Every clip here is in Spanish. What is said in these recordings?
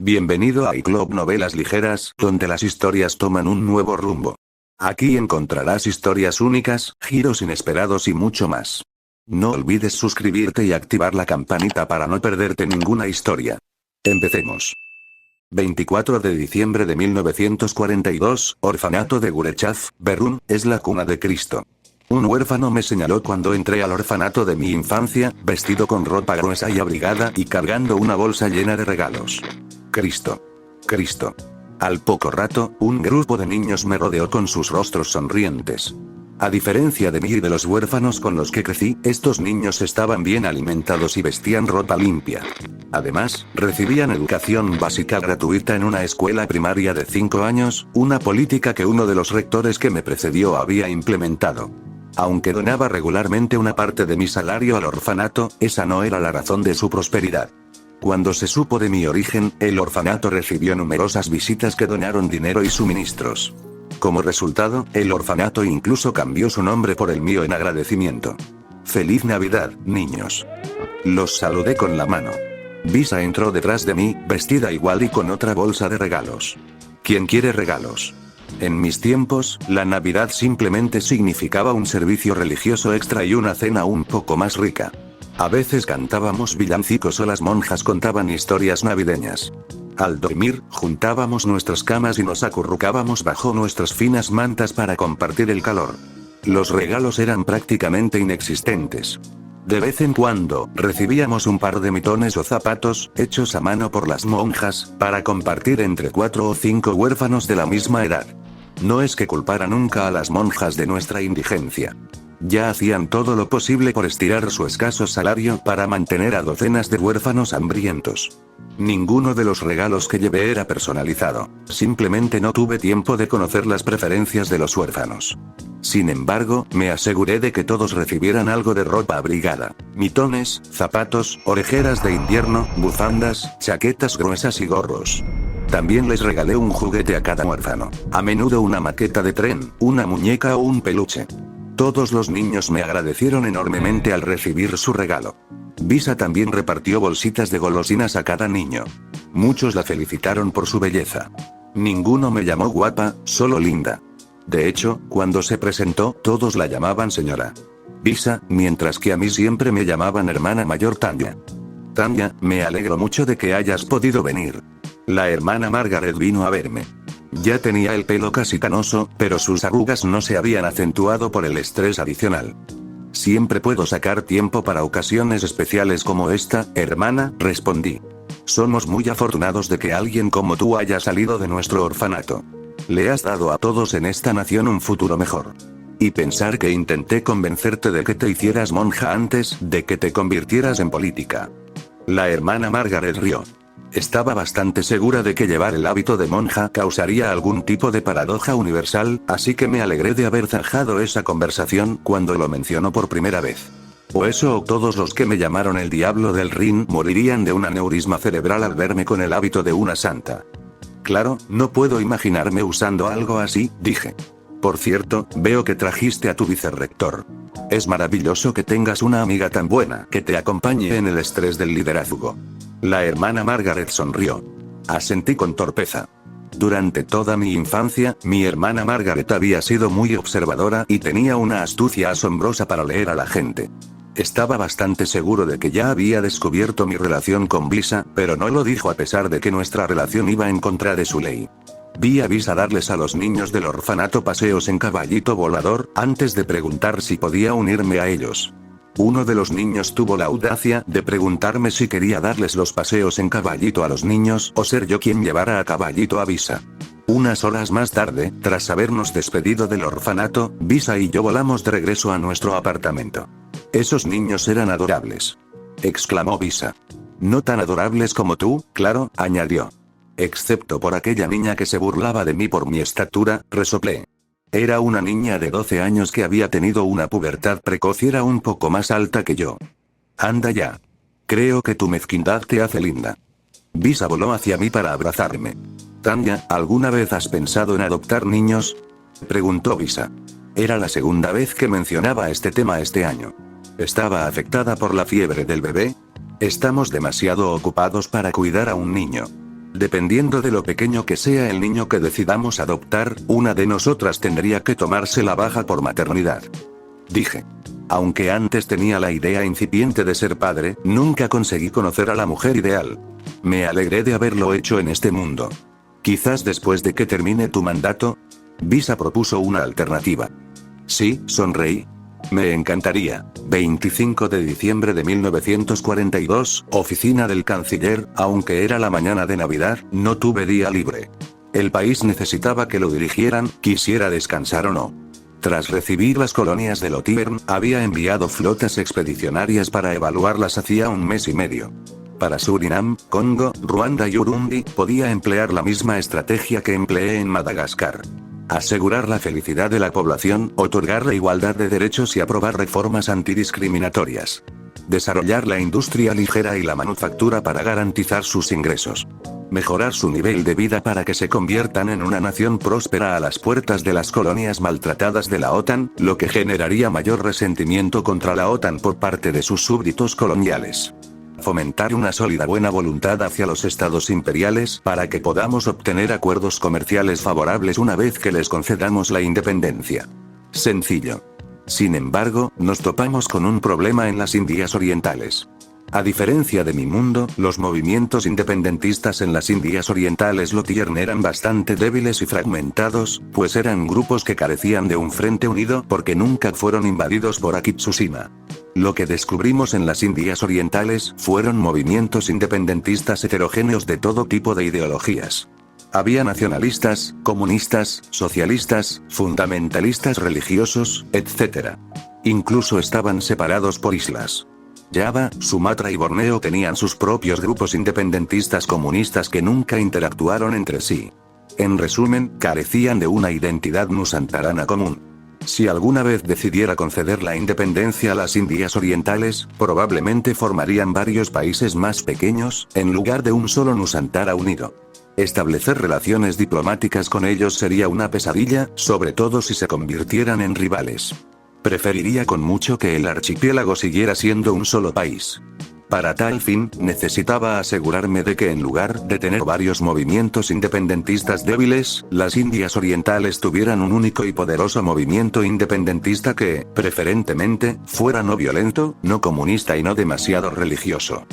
Bienvenido a iClub Novelas Ligeras, donde las historias toman un nuevo rumbo. Aquí encontrarás historias únicas, giros inesperados y mucho más. No olvides suscribirte y activar la campanita para no perderte ninguna historia. Empecemos. 24 de diciembre de 1942, Orfanato de Gurechav, Berún, es la cuna de Cristo. Un huérfano me señaló cuando entré al orfanato de mi infancia, vestido con ropa gruesa y abrigada y cargando una bolsa llena de regalos. Cristo. Cristo. Al poco rato, un grupo de niños me rodeó con sus rostros sonrientes. A diferencia de mí y de los huérfanos con los que crecí, estos niños estaban bien alimentados y vestían ropa limpia. Además, recibían educación básica gratuita en una escuela primaria de 5 años, una política que uno de los rectores que me precedió había implementado. Aunque donaba regularmente una parte de mi salario al orfanato, esa no era la razón de su prosperidad. Cuando se supo de mi origen, el orfanato recibió numerosas visitas que donaron dinero y suministros. Como resultado, el orfanato incluso cambió su nombre por el mío en agradecimiento. ¡Feliz Navidad, niños! Los saludé con la mano. Visa entró detrás de mí, vestida igual y con otra bolsa de regalos. ¿Quién quiere regalos? En mis tiempos, la Navidad simplemente significaba un servicio religioso extra y una cena un poco más rica. A veces cantábamos villancicos o las monjas contaban historias navideñas. Al dormir, juntábamos nuestras camas y nos acurrucábamos bajo nuestras finas mantas para compartir el calor. Los regalos eran prácticamente inexistentes. De vez en cuando, recibíamos un par de mitones o zapatos, hechos a mano por las monjas, para compartir entre 4 o 5 huérfanos de la misma edad. No es que culpara nunca a las monjas de nuestra indigencia. Ya hacían todo lo posible por estirar su escaso salario para mantener a docenas de huérfanos hambrientos. Ninguno de los regalos que llevé era personalizado, simplemente no tuve tiempo de conocer las preferencias de los huérfanos. Sin embargo, me aseguré de que todos recibieran algo de ropa abrigada, mitones, zapatos, orejeras de invierno, bufandas, chaquetas gruesas y gorros. También les regalé un juguete a cada huérfano, a menudo una maqueta de tren, una muñeca o un peluche. Todos los niños me agradecieron enormemente al recibir su regalo. Visa también repartió bolsitas de golosinas a cada niño. Muchos la felicitaron por su belleza. Ninguno me llamó guapa, solo linda. De hecho, cuando se presentó, todos la llamaban señora Visa, mientras que a mí siempre me llamaban hermana mayor Tanya. Tanya, me alegro mucho de que hayas podido venir. La hermana Margaret vino a verme. Ya tenía el pelo casi canoso, pero sus arrugas no se habían acentuado por el estrés adicional. Siempre puedo sacar tiempo para ocasiones especiales como esta, hermana, respondí. Somos muy afortunados de que alguien como tú haya salido de nuestro orfanato. Le has dado a todos en esta nación un futuro mejor. Y pensar que intenté convencerte de que te hicieras monja antes de que te convirtieras en política. La hermana Margaret rió. Estaba bastante segura de que llevar el hábito de monja causaría algún tipo de paradoja universal, así que me alegré de haber zanjado esa conversación cuando lo mencionó por primera vez. O eso o todos los que me llamaron el diablo del Rin morirían de un aneurisma cerebral al verme con el hábito de una santa. Claro, no puedo imaginarme usando algo así, dije. Por cierto, veo que trajiste a tu vicerrector. Es maravilloso que tengas una amiga tan buena que te acompañe en el estrés del liderazgo. La hermana Margaret sonrió. Asentí con torpeza. Durante toda mi infancia, mi hermana Margaret había sido muy observadora y tenía una astucia asombrosa para leer a la gente. Estaba bastante seguro de que ya había descubierto mi relación con Visa, pero no lo dijo a pesar de que nuestra relación iba en contra de su ley. Vi a Visa darles a los niños del orfanato paseos en caballito volador, antes de preguntar si podía unirme a ellos. Uno de los niños tuvo la audacia de preguntarme si quería darles los paseos en caballito a los niños o ser yo quien llevara a caballito a Visa. Unas horas más tarde, tras habernos despedido del orfanato, Visa y yo volamos de regreso a nuestro apartamento. Esos niños eran adorables, exclamó Visa. No tan adorables como tú, claro, añadió. Excepto por aquella niña que se burlaba de mí por mi estatura, resoplé. Era una niña de 12 años que había tenido una pubertad precoz y era un poco más alta que yo. Anda ya. Creo que tu mezquindad te hace linda. Visa voló hacia mí para abrazarme. Tanya, ¿alguna vez has pensado en adoptar niños? Preguntó Visa. Era la segunda vez que mencionaba este tema este año. ¿Estaba afectada por la fiebre del bebé? Estamos demasiado ocupados para cuidar a un niño. Dependiendo de lo pequeño que sea el niño que decidamos adoptar, una de nosotras tendría que tomarse la baja por maternidad. Dije. Aunque antes tenía la idea incipiente de ser padre, nunca conseguí conocer a la mujer ideal. Me alegré de haberlo hecho en este mundo. Quizás después de que termine tu mandato. Visa propuso una alternativa. Sí, sonreí. Me encantaría. 25 de diciembre de 1942, oficina del canciller, aunque era la mañana de Navidad, no tuve día libre. El país necesitaba que lo dirigieran, quisiera descansar o no. Tras recibir las colonias de Lotiern, había enviado flotas expedicionarias para evaluarlas hacía un mes y medio. Para Surinam, Congo, Ruanda y Urundi, podía emplear la misma estrategia que empleé en Madagascar. Asegurar la felicidad de la población, otorgar la igualdad de derechos y aprobar reformas antidiscriminatorias. Desarrollar la industria ligera y la manufactura para garantizar sus ingresos. Mejorar su nivel de vida para que se conviertan en una nación próspera a las puertas de las colonias maltratadas de la OTAN, lo que generaría mayor resentimiento contra la OTAN por parte de sus súbditos coloniales. Fomentar una sólida buena voluntad hacia los estados imperiales para que podamos obtener acuerdos comerciales favorables una vez que les concedamos la independencia. Sencillo. Sin embargo, nos topamos con un problema en las Indias Orientales. A diferencia de mi mundo, los movimientos independentistas en las Indias Orientales Lotiern eran bastante débiles y fragmentados, pues eran grupos que carecían de un frente unido porque nunca fueron invadidos por Akitsushima. Lo que descubrimos en las Indias Orientales fueron movimientos independentistas heterogéneos de todo tipo de ideologías. Había nacionalistas, comunistas, socialistas, fundamentalistas religiosos, etc. Incluso estaban separados por islas. Java, Sumatra y Borneo tenían sus propios grupos independentistas comunistas que nunca interactuaron entre sí. En resumen, carecían de una identidad nusantarana común. Si alguna vez decidiera conceder la independencia a las Indias Orientales, probablemente formarían varios países más pequeños, en lugar de un solo Nusantara unido. Establecer relaciones diplomáticas con ellos sería una pesadilla, sobre todo si se convirtieran en rivales. Preferiría con mucho que el archipiélago siguiera siendo un solo país. Para tal fin, necesitaba asegurarme de que en lugar de tener varios movimientos independentistas débiles, las Indias Orientales tuvieran un único y poderoso movimiento independentista que, preferentemente, fuera no violento, no comunista y no demasiado religioso.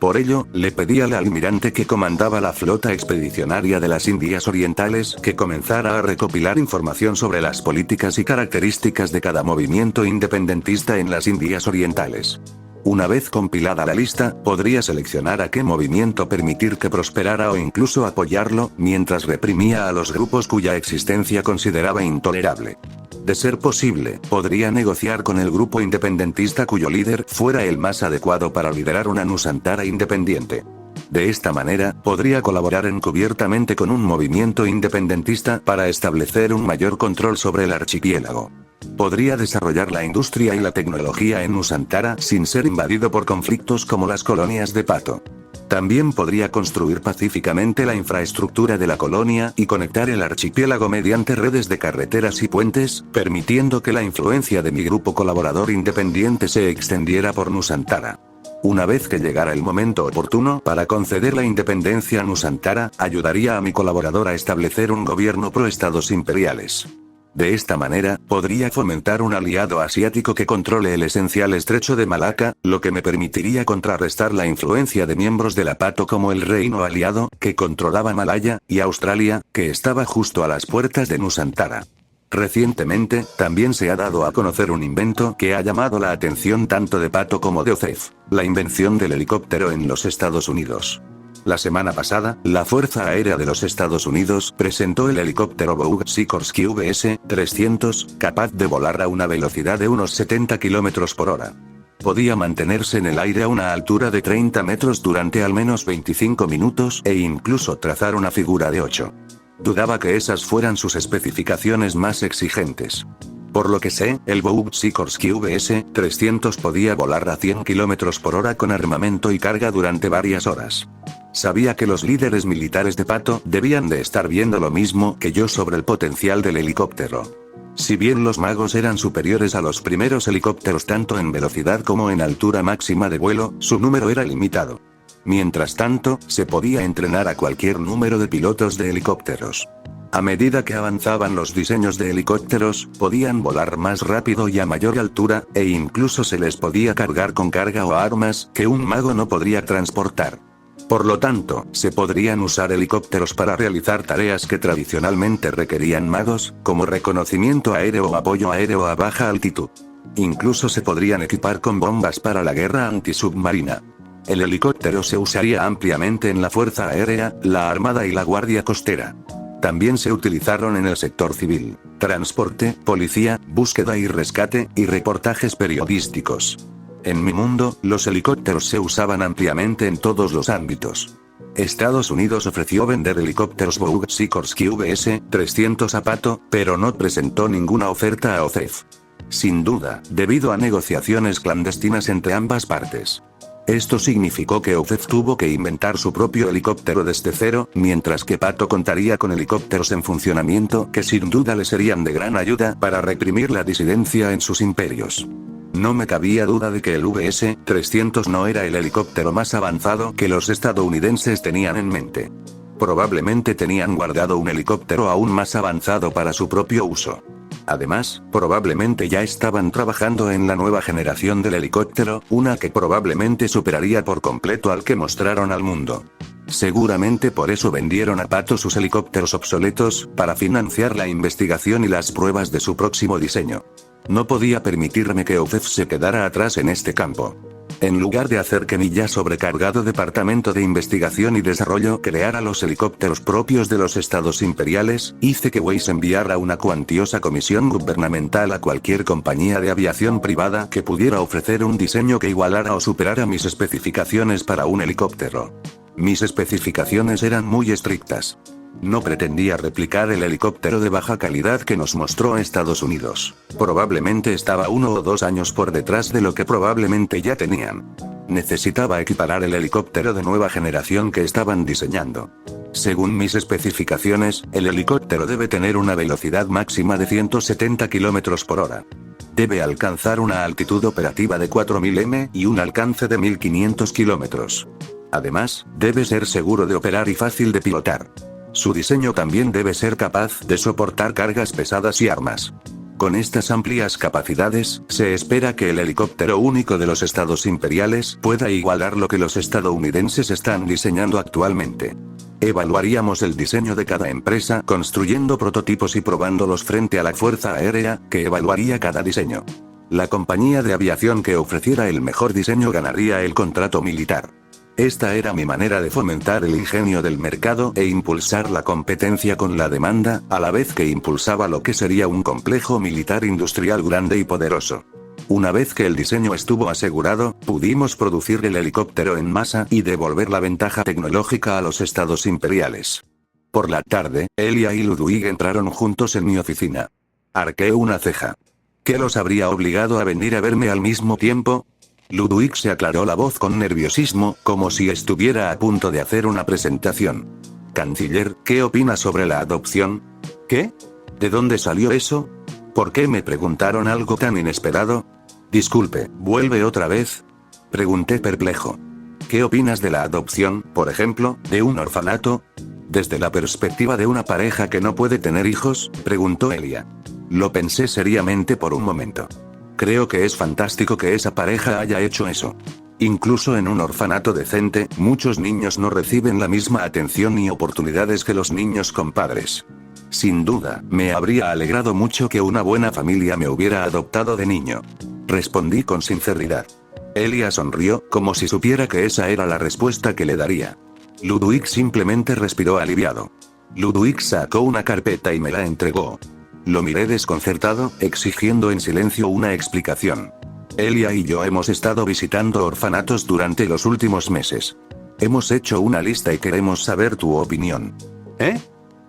Por ello, le pedí al almirante que comandaba la flota expedicionaria de las Indias Orientales que comenzara a recopilar información sobre las políticas y características de cada movimiento independentista en las Indias Orientales. Una vez compilada la lista, podría seleccionar a qué movimiento permitir que prosperara o incluso apoyarlo, mientras reprimía a los grupos cuya existencia consideraba intolerable. De ser posible, podría negociar con el grupo independentista cuyo líder fuera el más adecuado para liderar una Nusantara independiente. De esta manera, podría colaborar encubiertamente con un movimiento independentista para establecer un mayor control sobre el archipiélago. Podría desarrollar la industria y la tecnología en Nusantara sin ser invadido por conflictos como las colonias de Pato. También podría construir pacíficamente la infraestructura de la colonia y conectar el archipiélago mediante redes de carreteras y puentes, permitiendo que la influencia de mi grupo colaborador independiente se extendiera por Nusantara. Una vez que llegara el momento oportuno para conceder la independencia a Nusantara, ayudaría a mi colaborador a establecer un gobierno pro-estados imperiales. De esta manera, podría fomentar un aliado asiático que controle el esencial estrecho de Malaca, lo que me permitiría contrarrestar la influencia de miembros de la PATO como el reino aliado, que controlaba Malaya, y Australia, que estaba justo a las puertas de Nusantara. Recientemente, también se ha dado a conocer un invento que ha llamado la atención tanto de Pato como de OCEF, la invención del helicóptero en los Estados Unidos. La semana pasada, la Fuerza Aérea de los Estados Unidos presentó el helicóptero Boeing Sikorsky VS-300, capaz de volar a una velocidad de unos 70 km por hora. Podía mantenerse en el aire a una altura de 30 metros durante al menos 25 minutos e incluso trazar una figura de 8. Dudaba que esas fueran sus especificaciones más exigentes. Por lo que sé, el Boeing Sikorsky VS-300 podía volar a 100 km por hora con armamento y carga durante varias horas. Sabía que los líderes militares de Pato debían de estar viendo lo mismo que yo sobre el potencial del helicóptero. Si bien los magos eran superiores a los primeros helicópteros tanto en velocidad como en altura máxima de vuelo, su número era limitado. Mientras tanto, se podía entrenar a cualquier número de pilotos de helicópteros. A medida que avanzaban los diseños de helicópteros, podían volar más rápido y a mayor altura, e incluso se les podía cargar con carga o armas que un mago no podría transportar. Por lo tanto, se podrían usar helicópteros para realizar tareas que tradicionalmente requerían magos, como reconocimiento aéreo o apoyo aéreo a baja altitud. Incluso se podrían equipar con bombas para la guerra antisubmarina. El helicóptero se usaría ampliamente en la Fuerza Aérea, la Armada y la Guardia Costera. También se utilizaron en el sector civil, transporte, policía, búsqueda y rescate, y reportajes periodísticos. En mi mundo, los helicópteros se usaban ampliamente en todos los ámbitos. Estados Unidos ofreció vender helicópteros Boeing Sikorsky VS-300 a Pato, pero no presentó ninguna oferta a OCEF. Sin duda, debido a negociaciones clandestinas entre ambas partes. Esto significó que OCEF tuvo que inventar su propio helicóptero desde cero, mientras que Pato contaría con helicópteros en funcionamiento que sin duda le serían de gran ayuda para reprimir la disidencia en sus imperios. No me cabía duda de que el VS-300 no era el helicóptero más avanzado que los estadounidenses tenían en mente. Probablemente tenían guardado un helicóptero aún más avanzado para su propio uso. Además, probablemente ya estaban trabajando en la nueva generación del helicóptero, una que probablemente superaría por completo al que mostraron al mundo. Seguramente por eso vendieron a Pato sus helicópteros obsoletos, para financiar la investigación y las pruebas de su próximo diseño. No podía permitirme que OCEF se quedara atrás en este campo. En lugar de hacer que mi ya sobrecargado Departamento de Investigación y Desarrollo creara los helicópteros propios de los estados imperiales, hice que Weiss enviara una cuantiosa comisión gubernamental a cualquier compañía de aviación privada que pudiera ofrecer un diseño que igualara o superara mis especificaciones para un helicóptero. Mis especificaciones eran muy estrictas. No pretendía replicar el helicóptero de baja calidad que nos mostró Estados Unidos. Probablemente estaba 1 o 2 años por detrás de lo que probablemente ya tenían. Necesitaba equiparar el helicóptero de nueva generación que estaban diseñando. Según mis especificaciones, el helicóptero debe tener una velocidad máxima de 170 km por hora. Debe alcanzar una altitud operativa de 4000 m y un alcance de 1500 km. Además, debe ser seguro de operar y fácil de pilotar. Su diseño también debe ser capaz de soportar cargas pesadas y armas. Con estas amplias capacidades, se espera que el helicóptero único de los estados imperiales pueda igualar lo que los estadounidenses están diseñando actualmente. Evaluaríamos el diseño de cada empresa construyendo prototipos y probándolos frente a la Fuerza Aérea, que evaluaría cada diseño. La compañía de aviación que ofreciera el mejor diseño ganaría el contrato militar. Esta era mi manera de fomentar el ingenio del mercado e impulsar la competencia con la demanda, a la vez que impulsaba lo que sería un complejo militar industrial grande y poderoso. Una vez que el diseño estuvo asegurado, pudimos producir el helicóptero en masa y devolver la ventaja tecnológica a los estados imperiales. Por la tarde, Elia y Ludwig entraron juntos en mi oficina. Arqueé una ceja. ¿Qué los habría obligado a venir a verme al mismo tiempo? Ludwig se aclaró la voz con nerviosismo, como si estuviera a punto de hacer una presentación. Canciller, ¿qué opina sobre la adopción? ¿Qué? ¿De dónde salió eso? ¿Por qué me preguntaron algo tan inesperado? Disculpe, ¿vuelve otra vez? Pregunté perplejo. ¿Qué opinas de la adopción, por ejemplo, de un orfanato? ¿Desde la perspectiva de una pareja que no puede tener hijos?, preguntó Elia. Lo pensé seriamente por un momento. Creo que es fantástico que esa pareja haya hecho eso. Incluso en un orfanato decente, muchos niños no reciben la misma atención ni oportunidades que los niños con padres. Sin duda, me habría alegrado mucho que una buena familia me hubiera adoptado de niño. Respondí con sinceridad. Elia sonrió, como si supiera que esa era la respuesta que le daría. Ludwig simplemente respiró aliviado. Ludwig sacó una carpeta y me la entregó. Lo miré desconcertado, exigiendo en silencio una explicación. Elia y yo hemos estado visitando orfanatos durante los últimos meses. Hemos hecho una lista y queremos saber tu opinión. ¿Eh?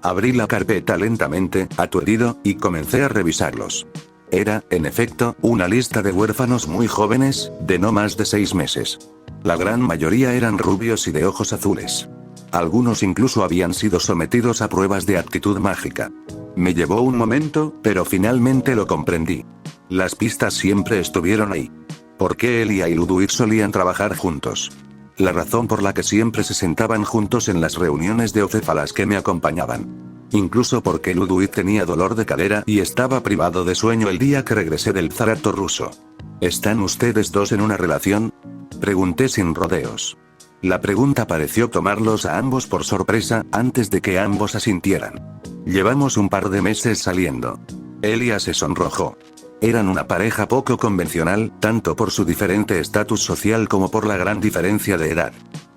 Abrí la carpeta lentamente, aturdido, y comencé a revisarlos. Era, en efecto, una lista de huérfanos muy jóvenes, de no más de 6 meses. La gran mayoría eran rubios y de ojos azules. Algunos incluso habían sido sometidos a pruebas de aptitud mágica. Me llevó un momento, pero finalmente lo comprendí. Las pistas siempre estuvieron ahí. ¿Por qué Elia y Ludwig solían trabajar juntos? La razón por la que siempre se sentaban juntos en las reuniones de océfalas que me acompañaban. Incluso porque Ludwig tenía dolor de cadera y estaba privado de sueño el día que regresé del zarato ruso. ¿Están ustedes dos en una relación? Pregunté sin rodeos. La pregunta pareció tomarlos a ambos por sorpresa, antes de que ambos asintieran. Llevamos un par de meses saliendo. Elia se sonrojó. Eran una pareja poco convencional, tanto por su diferente estatus social como por la gran diferencia de edad.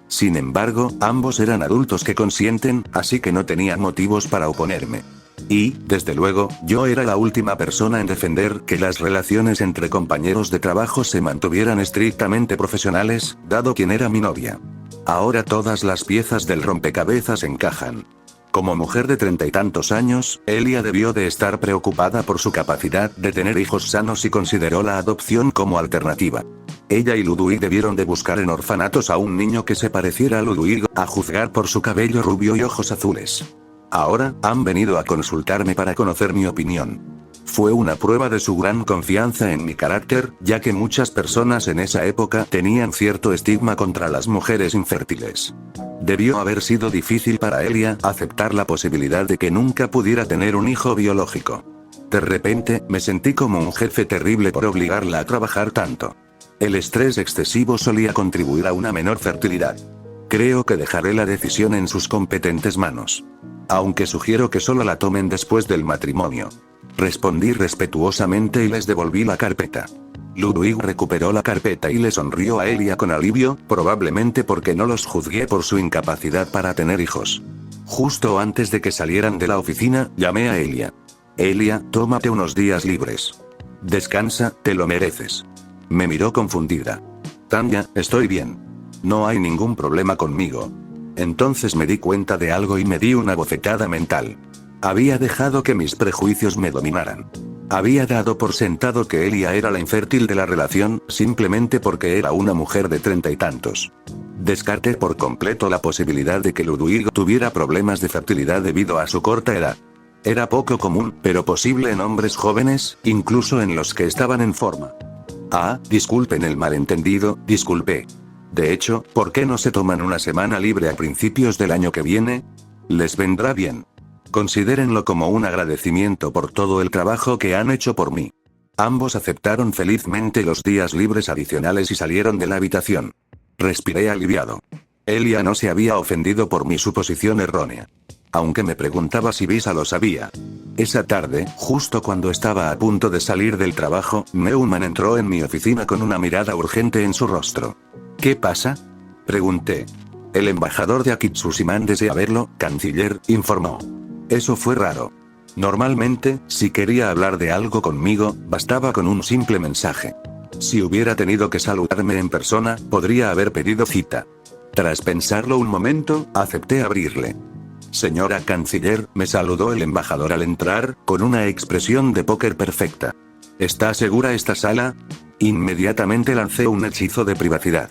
Sin embargo, ambos eran adultos que consienten, así que no tenía motivos para oponerme. Y, desde luego, yo era la última persona en defender que las relaciones entre compañeros de trabajo se mantuvieran estrictamente profesionales, dado quién era mi novia. Ahora todas las piezas del rompecabezas encajan. Como mujer de 30 y tantos años, Elia debió de estar preocupada por su capacidad de tener hijos sanos y consideró la adopción como alternativa. Ella y Ludwig debieron de buscar en orfanatos a un niño que se pareciera a Ludwig, a juzgar por su cabello rubio y ojos azules. Ahora, han venido a consultarme para conocer mi opinión. Fue una prueba de su gran confianza en mi carácter, ya que muchas personas en esa época tenían cierto estigma contra las mujeres infértiles. Debió haber sido difícil para Elia aceptar la posibilidad de que nunca pudiera tener un hijo biológico. De repente, me sentí como un jefe terrible por obligarla a trabajar tanto. El estrés excesivo solía contribuir a una menor fertilidad. Creo que dejaré la decisión en sus competentes manos. Aunque sugiero que solo la tomen después del matrimonio. Respondí respetuosamente y les devolví la carpeta. Ludwig recuperó la carpeta y le sonrió a Elia con alivio, probablemente porque no los juzgué por su incapacidad para tener hijos. Justo antes de que salieran de la oficina, llamé a Elia. Elia, tómate unos días libres. Descansa, te lo mereces. Me miró confundida. Tanya, estoy bien. No hay ningún problema conmigo. Entonces me di cuenta de algo y me di una bofetada mental. Había dejado que mis prejuicios me dominaran. Había dado por sentado que Elia era la infértil de la relación, simplemente porque era una mujer de 30 y tantos. Descarté por completo la posibilidad de que Ludwig tuviera problemas de fertilidad debido a su corta edad. Era poco común, pero posible en hombres jóvenes, incluso en los que estaban en forma. Ah, disculpen el malentendido, disculpé. De hecho, ¿por qué no se toman una semana libre a principios del año que viene? Les vendrá bien. Considérenlo como un agradecimiento por todo el trabajo que han hecho por mí. Ambos aceptaron felizmente los días libres adicionales y salieron de la habitación. Respiré aliviado. Elia no se había ofendido por mi suposición errónea. Aunque me preguntaba si Visa lo sabía. Esa tarde, justo cuando estaba a punto de salir del trabajo, Neumann entró en mi oficina con una mirada urgente en su rostro. ¿Qué pasa? Pregunté. El embajador de Akitsushiman desea verlo, canciller, informó. Eso fue raro. Normalmente, si quería hablar de algo conmigo, bastaba con un simple mensaje. Si hubiera tenido que saludarme en persona, podría haber pedido cita. Tras pensarlo un momento, acepté abrirle. Señora canciller, me saludó el embajador al entrar, con una expresión de póker perfecta. ¿Está segura esta sala? Inmediatamente lancé un hechizo de privacidad.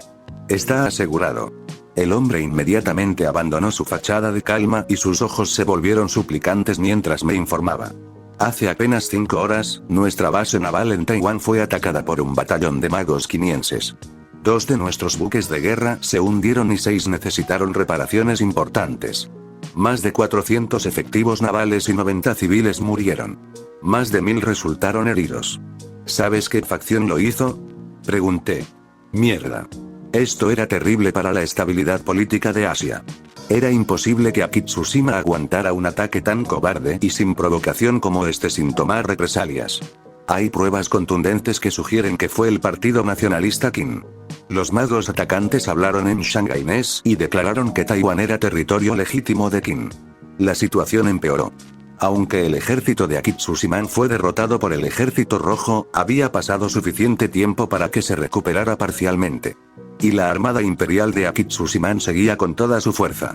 Está asegurado. El hombre inmediatamente abandonó su fachada de calma y sus ojos se volvieron suplicantes mientras me informaba. Hace apenas 5 horas, nuestra base naval en Taiwán fue atacada por un batallón de magos quinienses. 2 de nuestros buques de guerra se hundieron y 6 necesitaron reparaciones importantes. Más de 400 efectivos navales y 90 civiles murieron. Más de 1000 resultaron heridos. ¿Sabes qué facción lo hizo? Pregunté. Mierda. Esto era terrible para la estabilidad política de Asia. Era imposible que Akitsushima aguantara un ataque tan cobarde y sin provocación como este sin tomar represalias. Hay pruebas contundentes que sugieren que fue el Partido Nacionalista Qin. Los magos atacantes hablaron en shanghainés y declararon que Taiwán era territorio legítimo de Qin. La situación empeoró. Aunque el ejército de Akitsushiman fue derrotado por el ejército rojo, había pasado suficiente tiempo para que se recuperara parcialmente. Y la armada imperial de Akitsushiman seguía con toda su fuerza.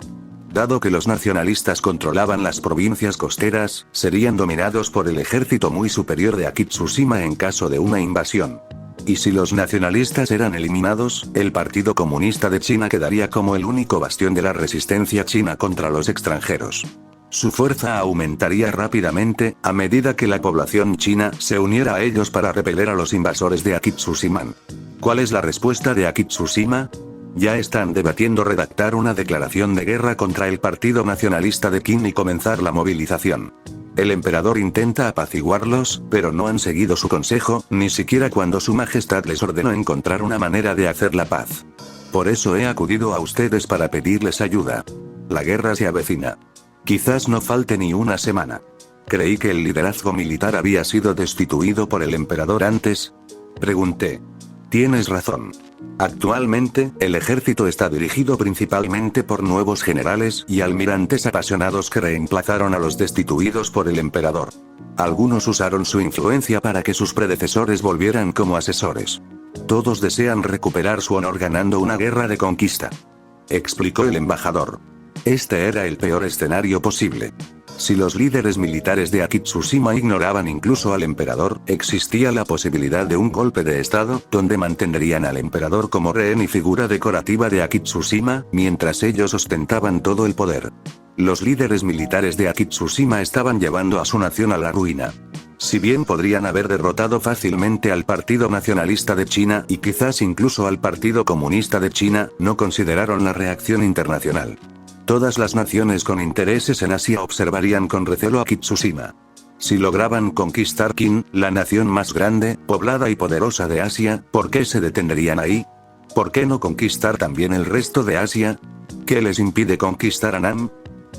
Dado que los nacionalistas controlaban las provincias costeras, serían dominados por el ejército muy superior de Akitsushima en caso de una invasión. Y si los nacionalistas eran eliminados, el Partido Comunista de China quedaría como el único bastión de la resistencia china contra los extranjeros. Su fuerza aumentaría rápidamente, a medida que la población china se uniera a ellos para repeler a los invasores de Akitsushiman. ¿Cuál es la respuesta de Akitsushima? Ya están debatiendo redactar una declaración de guerra contra el Partido Nacionalista de Qin y comenzar la movilización. El emperador intenta apaciguarlos, pero no han seguido su consejo, ni siquiera cuando su majestad les ordenó encontrar una manera de hacer la paz. Por eso he acudido a ustedes para pedirles ayuda. La guerra se avecina. Quizás no falte ni una semana. Creí que el liderazgo militar había sido destituido por el emperador antes. Pregunté. Tienes razón. Actualmente, el ejército está dirigido principalmente por nuevos generales y almirantes apasionados que reemplazaron a los destituidos por el emperador. Algunos usaron su influencia para que sus predecesores volvieran como asesores. Todos desean recuperar su honor ganando una guerra de conquista. Explicó el embajador. Este era el peor escenario posible. Si los líderes militares de Akitsushima ignoraban incluso al emperador, existía la posibilidad de un golpe de estado, donde mantendrían al emperador como rehén y figura decorativa de Akitsushima, mientras ellos ostentaban todo el poder. Los líderes militares de Akitsushima estaban llevando a su nación a la ruina. Si bien podrían haber derrotado fácilmente al Partido Nacionalista de China y quizás incluso al Partido Comunista de China, no consideraron la reacción internacional. Todas las naciones con intereses en Asia observarían con recelo a Akitsushima. Si lograban conquistar Qin, la nación más grande, poblada y poderosa de Asia, ¿por qué se detendrían ahí? ¿Por qué no conquistar también el resto de Asia? ¿Qué les impide conquistar Annam?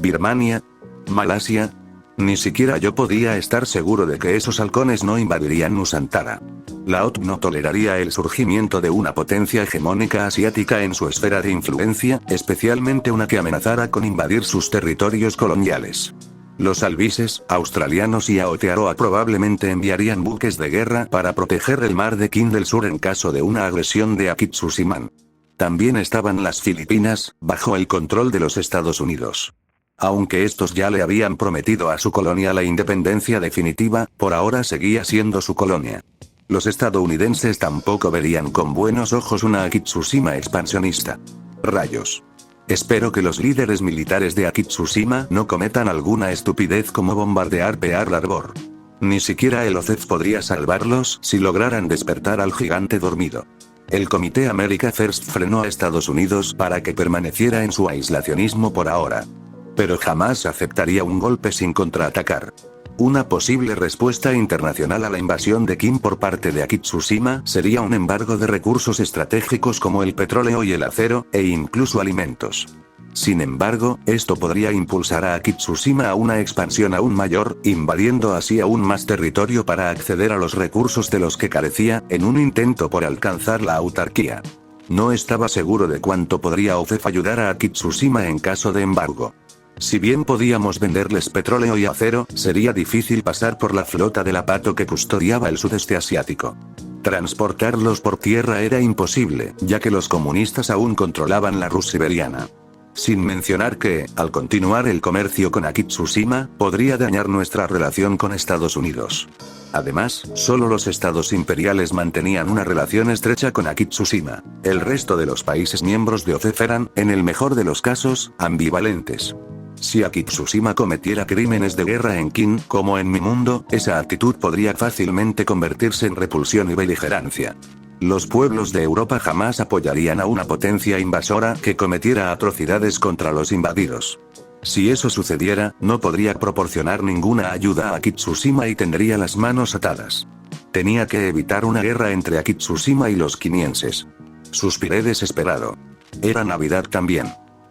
¿Birmania? ¿Malasia? Ni siquiera yo podía estar seguro de que esos halcones no invadirían Nusantara. La OTAN no toleraría el surgimiento de una potencia hegemónica asiática en su esfera de influencia, especialmente una que amenazara con invadir sus territorios coloniales. Los albises, australianos y Aotearoa probablemente enviarían buques de guerra para proteger el mar de Qin del Sur en caso de una agresión de Akitsushiman. También estaban las Filipinas, bajo el control de los Estados Unidos. Aunque estos ya le habían prometido a su colonia la independencia definitiva, por ahora seguía siendo su colonia. Los estadounidenses tampoco verían con buenos ojos una Akitsushima expansionista. Rayos. Espero que los líderes militares de Akitsushima no cometan alguna estupidez como bombardear Pearl Harbor. Ni siquiera el OCEF podría salvarlos si lograran despertar al gigante dormido. El Comité America First frenó a Estados Unidos para que permaneciera en su aislacionismo por ahora. Pero jamás aceptaría un golpe sin contraatacar. Una posible respuesta internacional a la invasión de Qin por parte de Akitsushima sería un embargo de recursos estratégicos como el petróleo y el acero, e incluso alimentos. Sin embargo, esto podría impulsar a Akitsushima a una expansión aún mayor, invadiendo así aún más territorio para acceder a los recursos de los que carecía, en un intento por alcanzar la autarquía. No estaba seguro de cuánto podría OCEF ayudar a Akitsushima en caso de embargo. Si bien podíamos venderles petróleo y acero, sería difícil pasar por la flota del Apato que custodiaba el sudeste asiático. Transportarlos por tierra era imposible, ya que los comunistas aún controlaban la Rus siberiana. Sin mencionar que, al continuar el comercio con Akitsushima, podría dañar nuestra relación con Estados Unidos. Además, solo los estados imperiales mantenían una relación estrecha con Akitsushima. El resto de los países miembros de OCEF eran, en el mejor de los casos, ambivalentes. Si Akitsushima cometiera crímenes de guerra en Qin, como en mi mundo, esa actitud podría fácilmente convertirse en repulsión y beligerancia. Los pueblos de Europa jamás apoyarían a una potencia invasora que cometiera atrocidades contra los invadidos. Si eso sucediera, no podría proporcionar ninguna ayuda a Akitsushima y tendría las manos atadas. Tenía que evitar una guerra entre Akitsushima y los quinienses. Suspiré desesperado. Era Navidad también.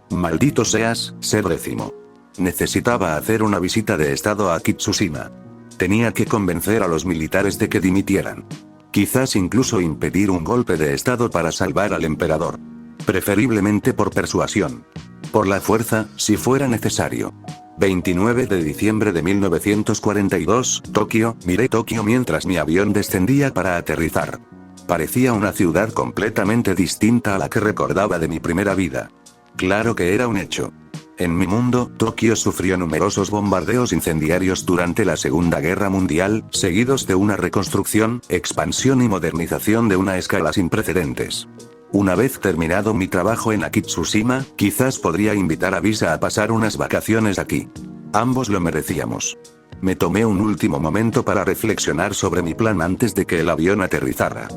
Maldito seas, Ser Décimo. Necesitaba hacer una visita de estado a Akitsushima. Tenía que convencer a los militares de que dimitieran. Quizás incluso impedir un golpe de estado para salvar al emperador. Preferiblemente por persuasión. Por la fuerza, si fuera necesario. 29 de diciembre de 1942, Tokio. Miré Tokio mientras mi avión descendía para aterrizar. Parecía una ciudad completamente distinta a la que recordaba de mi primera vida. Claro que era un hecho. En mi mundo, Tokio sufrió numerosos bombardeos incendiarios durante la Segunda Guerra Mundial, seguidos de una reconstrucción, expansión y modernización de una escala sin precedentes. Una vez terminado mi trabajo en Akitsushima, quizás podría invitar a Visa a pasar unas vacaciones aquí. Ambos lo merecíamos. Me tomé un último momento para reflexionar sobre mi plan antes de que el avión aterrizara.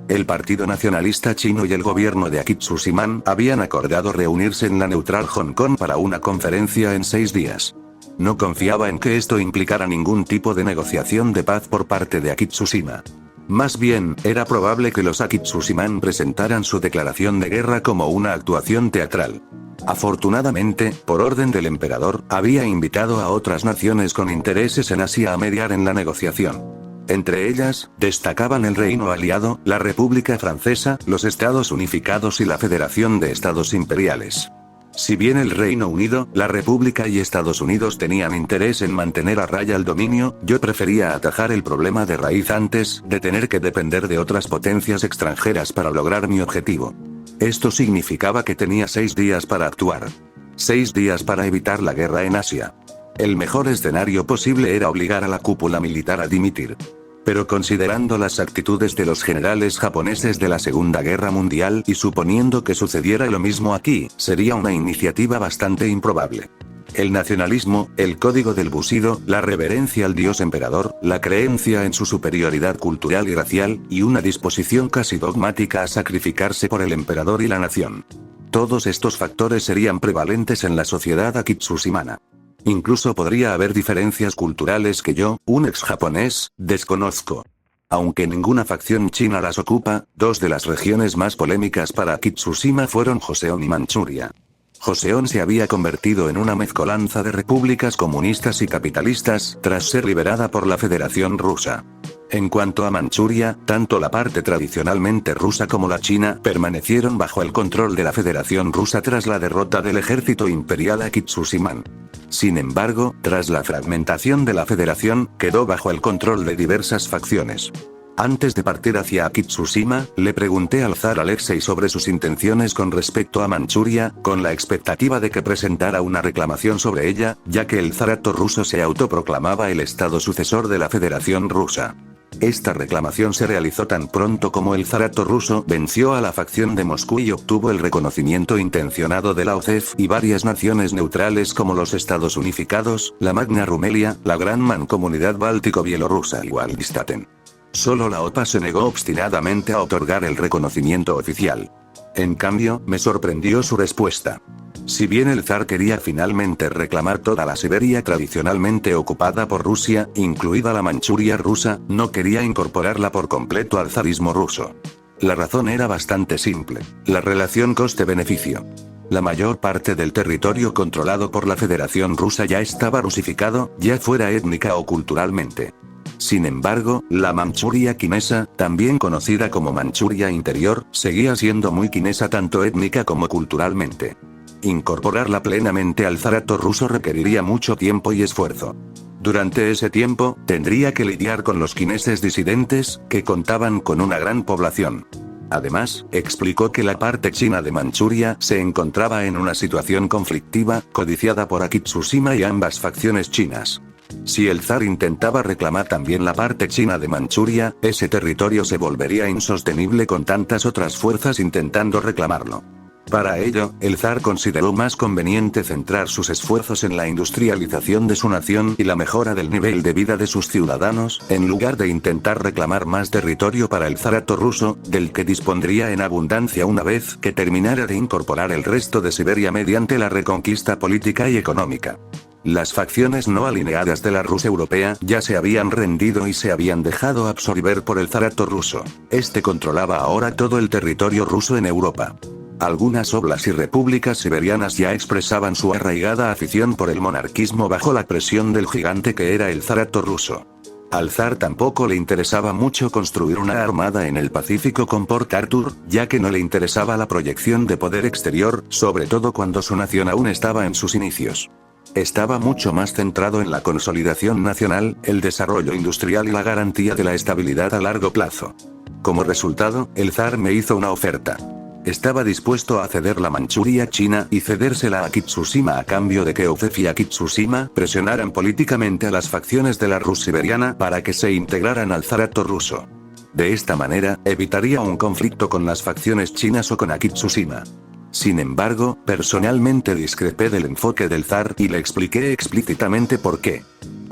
El Partido Nacionalista Chino y el gobierno de Akitsuziman habían acordado reunirse en la neutral Hong Kong para una conferencia en 6 días. No confiaba en que esto implicara ningún tipo de negociación de paz por parte de Akitsushima. Más bien, era probable que los Akitsuziman presentaran su declaración de guerra como una actuación teatral. Afortunadamente, por orden del emperador, había invitado a otras naciones con intereses en Asia a mediar en la negociación. Entre ellas, destacaban el Reino Aliado, la República Francesa, los Estados Unificados y la Federación de Estados Imperiales. Si bien el Reino Unido, la República y Estados Unidos tenían interés en mantener a raya el dominio, yo prefería atajar el problema de raíz antes de tener que depender de otras potencias extranjeras para lograr mi objetivo. Esto significaba que tenía 6 días para actuar. 6 días para evitar la guerra en Asia. El mejor escenario posible era obligar a la cúpula militar a dimitir. Pero considerando las actitudes de los generales japoneses de la Segunda Guerra Mundial y suponiendo que sucediera lo mismo aquí, sería una iniciativa bastante improbable. El nacionalismo, el código del Bushido, la reverencia al dios emperador, la creencia en su superioridad cultural y racial, y una disposición casi dogmática a sacrificarse por el emperador y la nación. Todos estos factores serían prevalentes en la sociedad akitsushimana. Incluso podría haber diferencias culturales que yo, un ex japonés, desconozco. Aunque ninguna facción china las ocupa, 2 de las regiones más polémicas para Akitsushima fueron Joseon y Manchuria. Joseon se había convertido en una mezcolanza de repúblicas comunistas y capitalistas, tras ser liberada por la Federación Rusa. En cuanto a Manchuria, tanto la parte tradicionalmente rusa como la china permanecieron bajo el control de la Federación Rusa tras la derrota del ejército imperial Akitsushiman. Sin embargo, tras la fragmentación de la federación, quedó bajo el control de diversas facciones. Antes de partir hacia Akitsushima, le pregunté al zar Alexei sobre sus intenciones con respecto a Manchuria, con la expectativa de que presentara una reclamación sobre ella, ya que el zarato ruso se autoproclamaba el estado sucesor de la Federación Rusa. Esta reclamación se realizó tan pronto como el zarato ruso venció a la facción de Moscú y obtuvo el reconocimiento intencionado de la OCEF y varias naciones neutrales como los Estados Unificados, la Magna Rumelia, la Gran Mancomunidad Báltico-Bielorrusa y Waldistaten. Solo la OPA se negó obstinadamente a otorgar el reconocimiento oficial. En cambio, me sorprendió su respuesta. Si bien el zar quería finalmente reclamar toda la Siberia tradicionalmente ocupada por Rusia, incluida la Manchuria rusa, no quería incorporarla por completo al zarismo ruso. La razón era bastante simple: la relación coste-beneficio. La mayor parte del territorio controlado por la Federación Rusa ya estaba rusificado, ya fuera étnica o culturalmente. Sin embargo, la Manchuria quinesa, también conocida como Manchuria Interior, seguía siendo muy quinesa tanto étnica como culturalmente. Incorporarla plenamente al zarato ruso requeriría mucho tiempo y esfuerzo. Durante ese tiempo, tendría que lidiar con los quineses disidentes, que contaban con una gran población. Además, explicó que la parte china de Manchuria se encontraba en una situación conflictiva, codiciada por Akitsushima y ambas facciones chinas. Si el zar intentaba reclamar también la parte china de Manchuria, ese territorio se volvería insostenible con tantas otras fuerzas intentando reclamarlo. Para ello, el zar consideró más conveniente centrar sus esfuerzos en la industrialización de su nación y la mejora del nivel de vida de sus ciudadanos, en lugar de intentar reclamar más territorio para el zarato ruso, del que dispondría en abundancia una vez que terminara de incorporar el resto de Siberia mediante la reconquista política y económica. Las facciones no alineadas de la Rusia europea ya se habían rendido y se habían dejado absorber por el zarato ruso. Este controlaba ahora todo el territorio ruso en Europa. Algunas oblas y repúblicas siberianas ya expresaban su arraigada afición por el monarquismo bajo la presión del gigante que era el zarato ruso. Al zar tampoco le interesaba mucho construir una armada en el Pacífico con Port Arthur, ya que no le interesaba la proyección de poder exterior, sobre todo cuando su nación aún estaba en sus inicios. Estaba mucho más centrado en la consolidación nacional, el desarrollo industrial y la garantía de la estabilidad a largo plazo. Como resultado, el zar me hizo una oferta. Estaba dispuesto a ceder la Manchuria china y cedérsela a Akitsushima a cambio de que OCEF y Akitsushima presionaran políticamente a las facciones de la Rus siberiana para que se integraran al zarato ruso. De esta manera, evitaría un conflicto con las facciones chinas o con Akitsushima. Sin embargo, personalmente discrepé del enfoque del zar y le expliqué explícitamente por qué.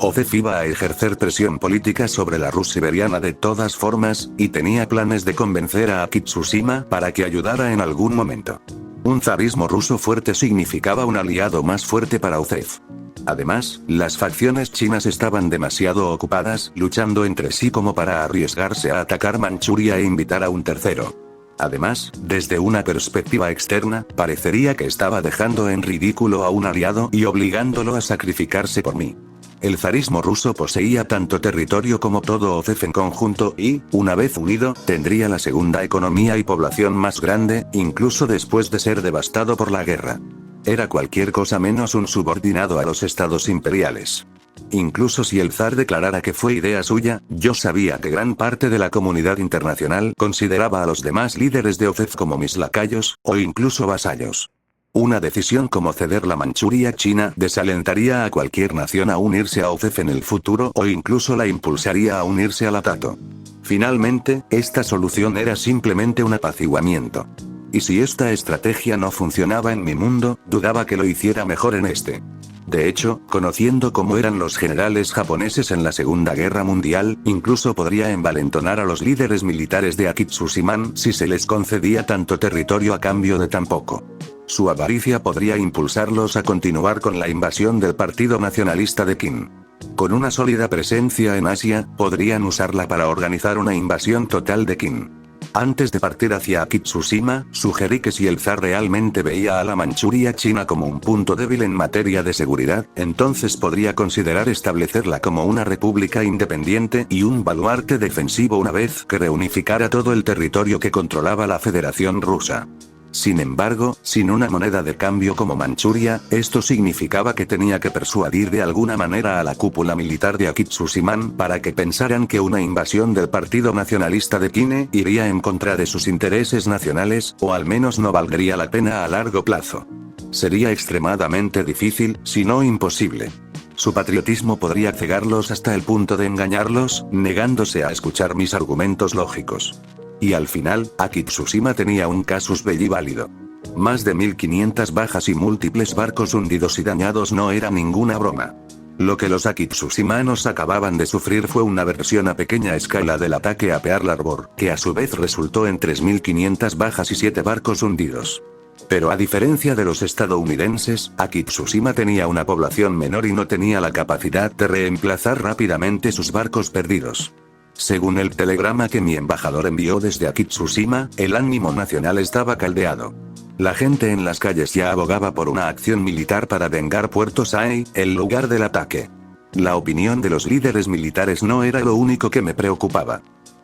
Ozef iba a ejercer presión política sobre la Rus siberiana de todas formas, y tenía planes de convencer a Akitsushima para que ayudara en algún momento. Un zarismo ruso fuerte significaba un aliado más fuerte para Ozef. Además, las facciones chinas estaban demasiado ocupadas luchando entre sí como para arriesgarse a atacar Manchuria e invitar a un tercero. Además, desde una perspectiva externa, parecería que estaba dejando en ridículo a un aliado y obligándolo a sacrificarse por mí. El zarismo ruso poseía tanto territorio como todo Ozef en conjunto y, una vez unido, tendría la segunda economía y población más grande, incluso después de ser devastado por la guerra. Era cualquier cosa menos un subordinado a los estados imperiales. Incluso si el zar declarara que fue idea suya, yo sabía que gran parte de la comunidad internacional consideraba a los demás líderes de Ozef como mis lacayos, o incluso vasallos. Una decisión como ceder la Manchuria china desalentaría a cualquier nación a unirse a Ozef en el futuro o incluso la impulsaría a unirse a la Tato. Finalmente, esta solución era simplemente un apaciguamiento. Y si esta estrategia no funcionaba en mi mundo, dudaba que lo hiciera mejor en este. De hecho, conociendo cómo eran los generales japoneses en la Segunda Guerra Mundial, incluso podría envalentonar a los líderes militares de Akitsushiman si se les concedía tanto territorio a cambio de tan poco. Su avaricia podría impulsarlos a continuar con la invasión del Partido Nacionalista de Qin. Con una sólida presencia en Asia, podrían usarla para organizar una invasión total de Qin. Antes de partir hacia Akitsushima, sugerí que si el zar realmente veía a la Manchuria china como un punto débil en materia de seguridad, entonces podría considerar establecerla como una república independiente y un baluarte defensivo una vez que reunificara todo el territorio que controlaba la Federación Rusa. Sin embargo, sin una moneda de cambio como Manchuria, esto significaba que tenía que persuadir de alguna manera a la cúpula militar de Akitsushiman para que pensaran que una invasión del Partido Nacionalista de Qin iría en contra de sus intereses nacionales, o al menos no valdría la pena a largo plazo. Sería extremadamente difícil, si no imposible. Su patriotismo podría cegarlos hasta el punto de engañarlos, negándose a escuchar mis argumentos lógicos. Y al final, Akitsushima tenía un casus belli válido. Más de 1500 bajas y múltiples barcos hundidos y dañados no era ninguna broma. Lo que los akitsushimanos acababan de sufrir fue una versión a pequeña escala del ataque a Pearl Harbor, que a su vez resultó en 3500 bajas y 7 barcos hundidos. Pero a diferencia de los estadounidenses, Akitsushima tenía una población menor y no tenía la capacidad de reemplazar rápidamente sus barcos perdidos. Según el telegrama que mi embajador envió desde Akitsushima, el ánimo nacional estaba caldeado. La gente en las calles ya abogaba por una acción militar para vengar Puerto Sae, el lugar del ataque. La opinión de los líderes militares no era lo único que me preocupaba.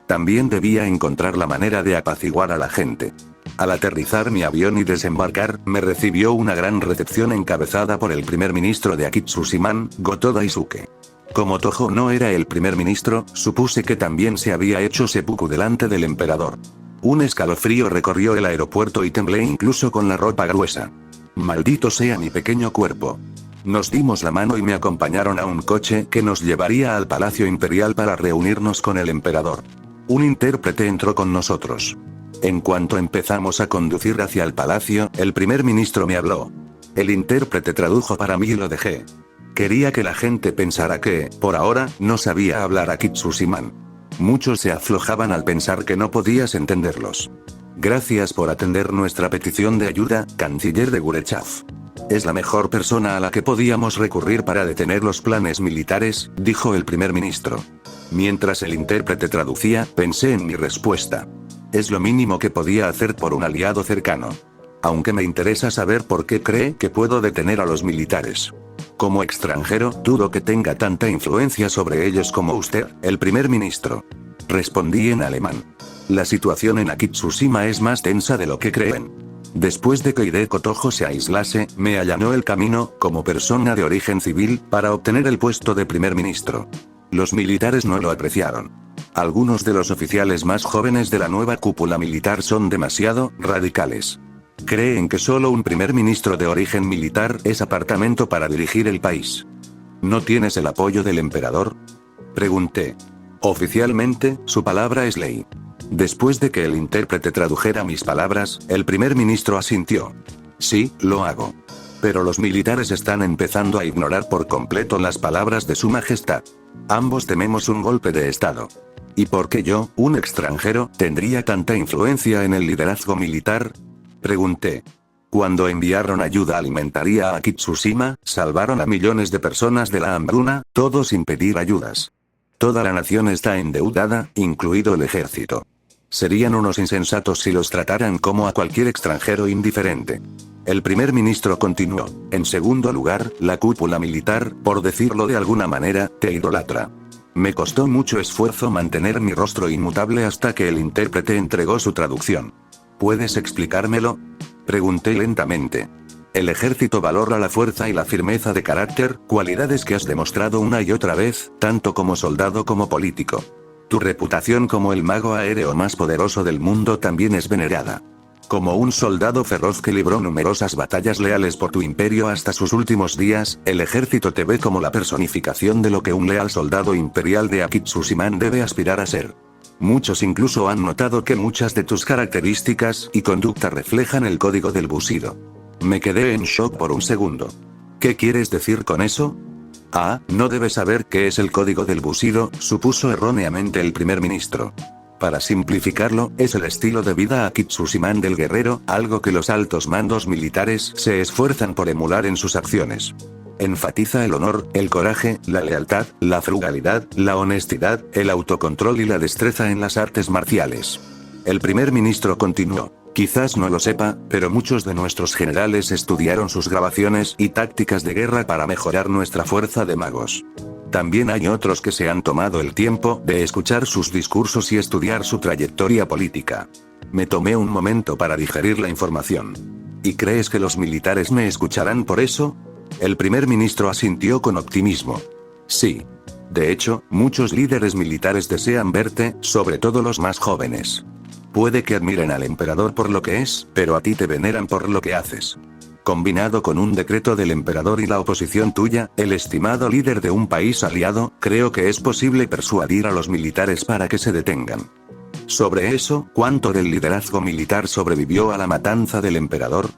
También debía encontrar la manera de apaciguar a la gente. Al aterrizar mi avión y desembarcar, me recibió una gran recepción encabezada por el primer ministro de Akitsushiman, Goto Daisuke. Como Tojo no era el primer ministro, supuse que también se había hecho seppuku delante del emperador. Un escalofrío recorrió el aeropuerto y temblé incluso con la ropa gruesa. Maldito sea mi pequeño cuerpo. Nos dimos la mano y me acompañaron a un coche que nos llevaría al Palacio Imperial para reunirnos con el emperador. Un intérprete entró con nosotros. En cuanto empezamos a conducir hacia el palacio, el primer ministro me habló. El intérprete tradujo para mí y lo dejé. Quería que la gente pensara que, por ahora, no sabía hablar Akitsushiman. Muchos se aflojaban al pensar que no podías entenderlos. Gracias por atender nuestra petición de ayuda, canciller de Gurechav. Es la mejor persona a la que podíamos recurrir para detener los planes militares, dijo el primer ministro. Mientras el intérprete traducía, pensé en mi respuesta. Es lo mínimo que podía hacer por un aliado cercano. Aunque me interesa saber por qué cree que puedo detener a los militares. Como extranjero, dudo que tenga tanta influencia sobre ellos como usted, el primer ministro. Respondí en alemán. La situación en Akitsushima es más tensa de lo que creen. Después de que Hideko Tojo se aislase, me allanó el camino, como persona de origen civil, para obtener el puesto de primer ministro. Los militares no lo apreciaron. Algunos de los oficiales más jóvenes de la nueva cúpula militar son demasiado radicales. Creen que solo un primer ministro de origen militar es apartamento para dirigir el país. ¿No tienes el apoyo del emperador? Pregunté. Oficialmente, su palabra es ley. Después de que el intérprete tradujera mis palabras, el primer ministro asintió. Sí, lo hago. Pero los militares están empezando a ignorar por completo las palabras de su majestad. Ambos tememos un golpe de estado. ¿Y por qué yo, un extranjero, tendría tanta influencia en el liderazgo militar? Pregunté. Cuando enviaron ayuda alimentaria a Kitsushima, salvaron a millones de personas de la hambruna, todo sin pedir ayudas. Toda la nación está endeudada, incluido el ejército. Serían unos insensatos si los trataran como a cualquier extranjero indiferente. El primer ministro continuó. En segundo lugar, la cúpula militar, por decirlo de alguna manera, te idolatra. Me costó mucho esfuerzo mantener mi rostro inmutable hasta que el intérprete entregó su traducción. ¿Puedes explicármelo? Pregunté lentamente. El ejército valora la fuerza y la firmeza de carácter, cualidades que has demostrado una y otra vez, tanto como soldado como político. Tu reputación como el mago aéreo más poderoso del mundo también es venerada. Como un soldado feroz que libró numerosas batallas leales por tu imperio hasta sus últimos días, el ejército te ve como la personificación de lo que un leal soldado imperial de Akitsushima debe aspirar a ser. Muchos incluso han notado que muchas de tus características y conducta reflejan el código del Bushido. Me quedé en shock por un segundo. ¿Qué quieres decir con eso? Ah, no debes saber qué es el código del Bushido, supuso erróneamente el primer ministro. Para simplificarlo, es el estilo de vida Akitsushiman del guerrero, algo que los altos mandos militares se esfuerzan por emular en sus acciones. Enfatiza el honor, el coraje, la lealtad, la frugalidad, la honestidad, el autocontrol y la destreza en las artes marciales. El primer ministro continuó. Quizás no lo sepa, pero muchos de nuestros generales estudiaron sus grabaciones y tácticas de guerra para mejorar nuestra fuerza de magos. También hay otros que se han tomado el tiempo de escuchar sus discursos y estudiar su trayectoria política. Me tomé un momento para digerir la información. ¿Y crees que los militares me escucharán por eso? El primer ministro asintió con optimismo. Sí. De hecho, muchos líderes militares desean verte, sobre todo los más jóvenes. Puede que admiren al emperador por lo que es, pero a ti te veneran por lo que haces. Combinado con un decreto del emperador y la oposición tuya, el estimado líder de un país aliado, creo que es posible persuadir a los militares para que se detengan. Sobre eso, ¿cuánto del liderazgo militar sobrevivió a la matanza del emperador?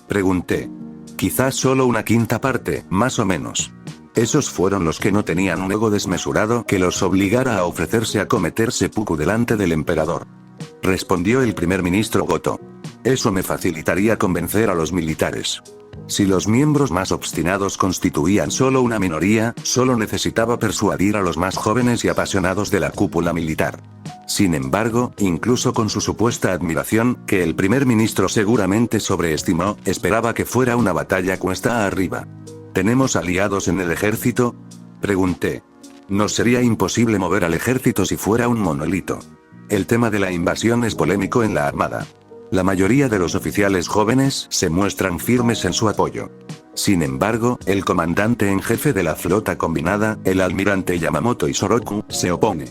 Pregunté. Quizás solo una quinta parte, más o menos. Esos fueron los que no tenían un ego desmesurado que los obligara a ofrecerse a cometer seppuku delante del emperador. Respondió el primer ministro Goto. Eso me facilitaría convencer a los militares. Si los miembros más obstinados constituían solo una minoría, solo necesitaba persuadir a los más jóvenes y apasionados de la cúpula militar. Sin embargo, incluso con su supuesta admiración, que el primer ministro seguramente sobreestimó, esperaba que fuera una batalla cuesta arriba. ¿Tenemos aliados en el ejército? Pregunté. Nos sería imposible mover al ejército si fuera un monolito. El tema de la invasión es polémico en la armada. La mayoría de los oficiales jóvenes se muestran firmes en su apoyo. Sin embargo, el comandante en jefe de la flota combinada, el almirante Yamamoto Isoroku, se opone.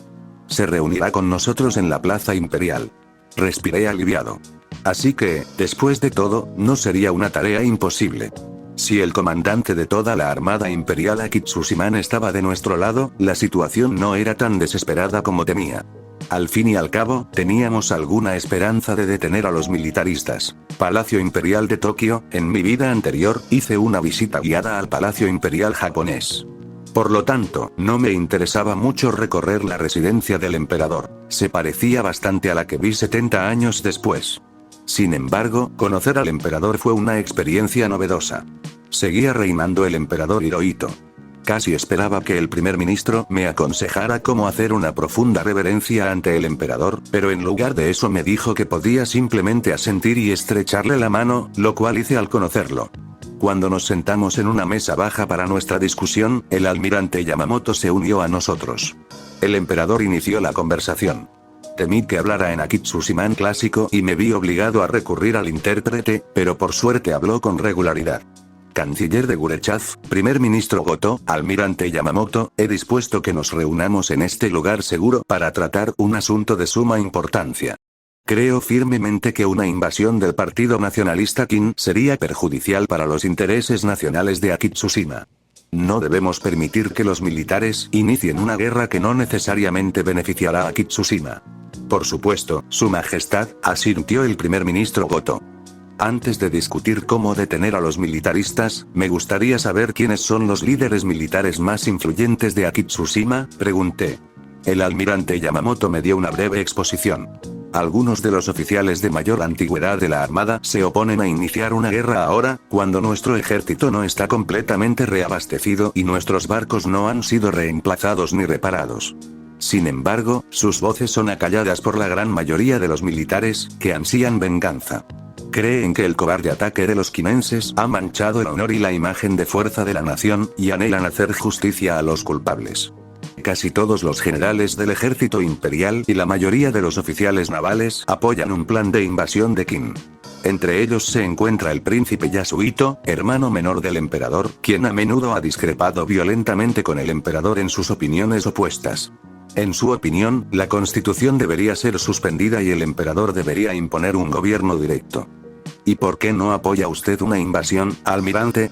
Se reunirá con nosotros en la plaza imperial. Respiré aliviado. Así que, después de todo, no sería una tarea imposible. Si el comandante de toda la armada imperial Akitsushiman estaba de nuestro lado, la situación no era tan desesperada como temía. Al fin y al cabo, teníamos alguna esperanza de detener a los militaristas. Palacio Imperial de Tokio, en mi vida anterior, hice una visita guiada al Palacio Imperial japonés. Por lo tanto, no me interesaba mucho recorrer la residencia del emperador. Se parecía bastante a la que vi 70 años después. Sin embargo, conocer al emperador fue una experiencia novedosa. Seguía reinando el emperador Hirohito. Casi esperaba que el primer ministro me aconsejara cómo hacer una profunda reverencia ante el emperador, pero en lugar de eso me dijo que podía simplemente asentir y estrecharle la mano, lo cual hice al conocerlo. Cuando nos sentamos en una mesa baja para nuestra discusión, el almirante Yamamoto se unió a nosotros. El emperador inició la conversación. Temí que hablara en Akitsushiman clásico y me vi obligado a recurrir al intérprete, pero por suerte habló con regularidad. Canciller de Gurechaz, primer ministro Goto, almirante Yamamoto, he dispuesto que nos reunamos en este lugar seguro para tratar un asunto de suma importancia. Creo firmemente que una invasión del Partido Nacionalista Qin sería perjudicial para los intereses nacionales de Akitsushima. No debemos permitir que los militares inicien una guerra que no necesariamente beneficiará a Akitsushima. Por supuesto, Su Majestad, asintió el primer ministro Goto. Antes de discutir cómo detener a los militaristas, me gustaría saber quiénes son los líderes militares más influyentes de Akitsushima, pregunté. El almirante Yamamoto me dio una breve exposición. Algunos de los oficiales de mayor antigüedad de la Armada se oponen a iniciar una guerra ahora, cuando nuestro ejército no está completamente reabastecido y nuestros barcos no han sido reemplazados ni reparados. Sin embargo, sus voces son acalladas por la gran mayoría de los militares, que ansían venganza. Creen que el cobarde ataque de los quinenses ha manchado el honor y la imagen de fuerza de la nación, y anhelan hacer justicia a los culpables. Casi todos los generales del ejército imperial y la mayoría de los oficiales navales apoyan un plan de invasión de Qin. Entre ellos se encuentra el príncipe Yasuhito, hermano menor del emperador, quien a menudo ha discrepado violentamente con el emperador en sus opiniones opuestas. En su opinión, la constitución debería ser suspendida y el emperador debería imponer un gobierno directo. ¿Y por qué no apoya usted una invasión, almirante?,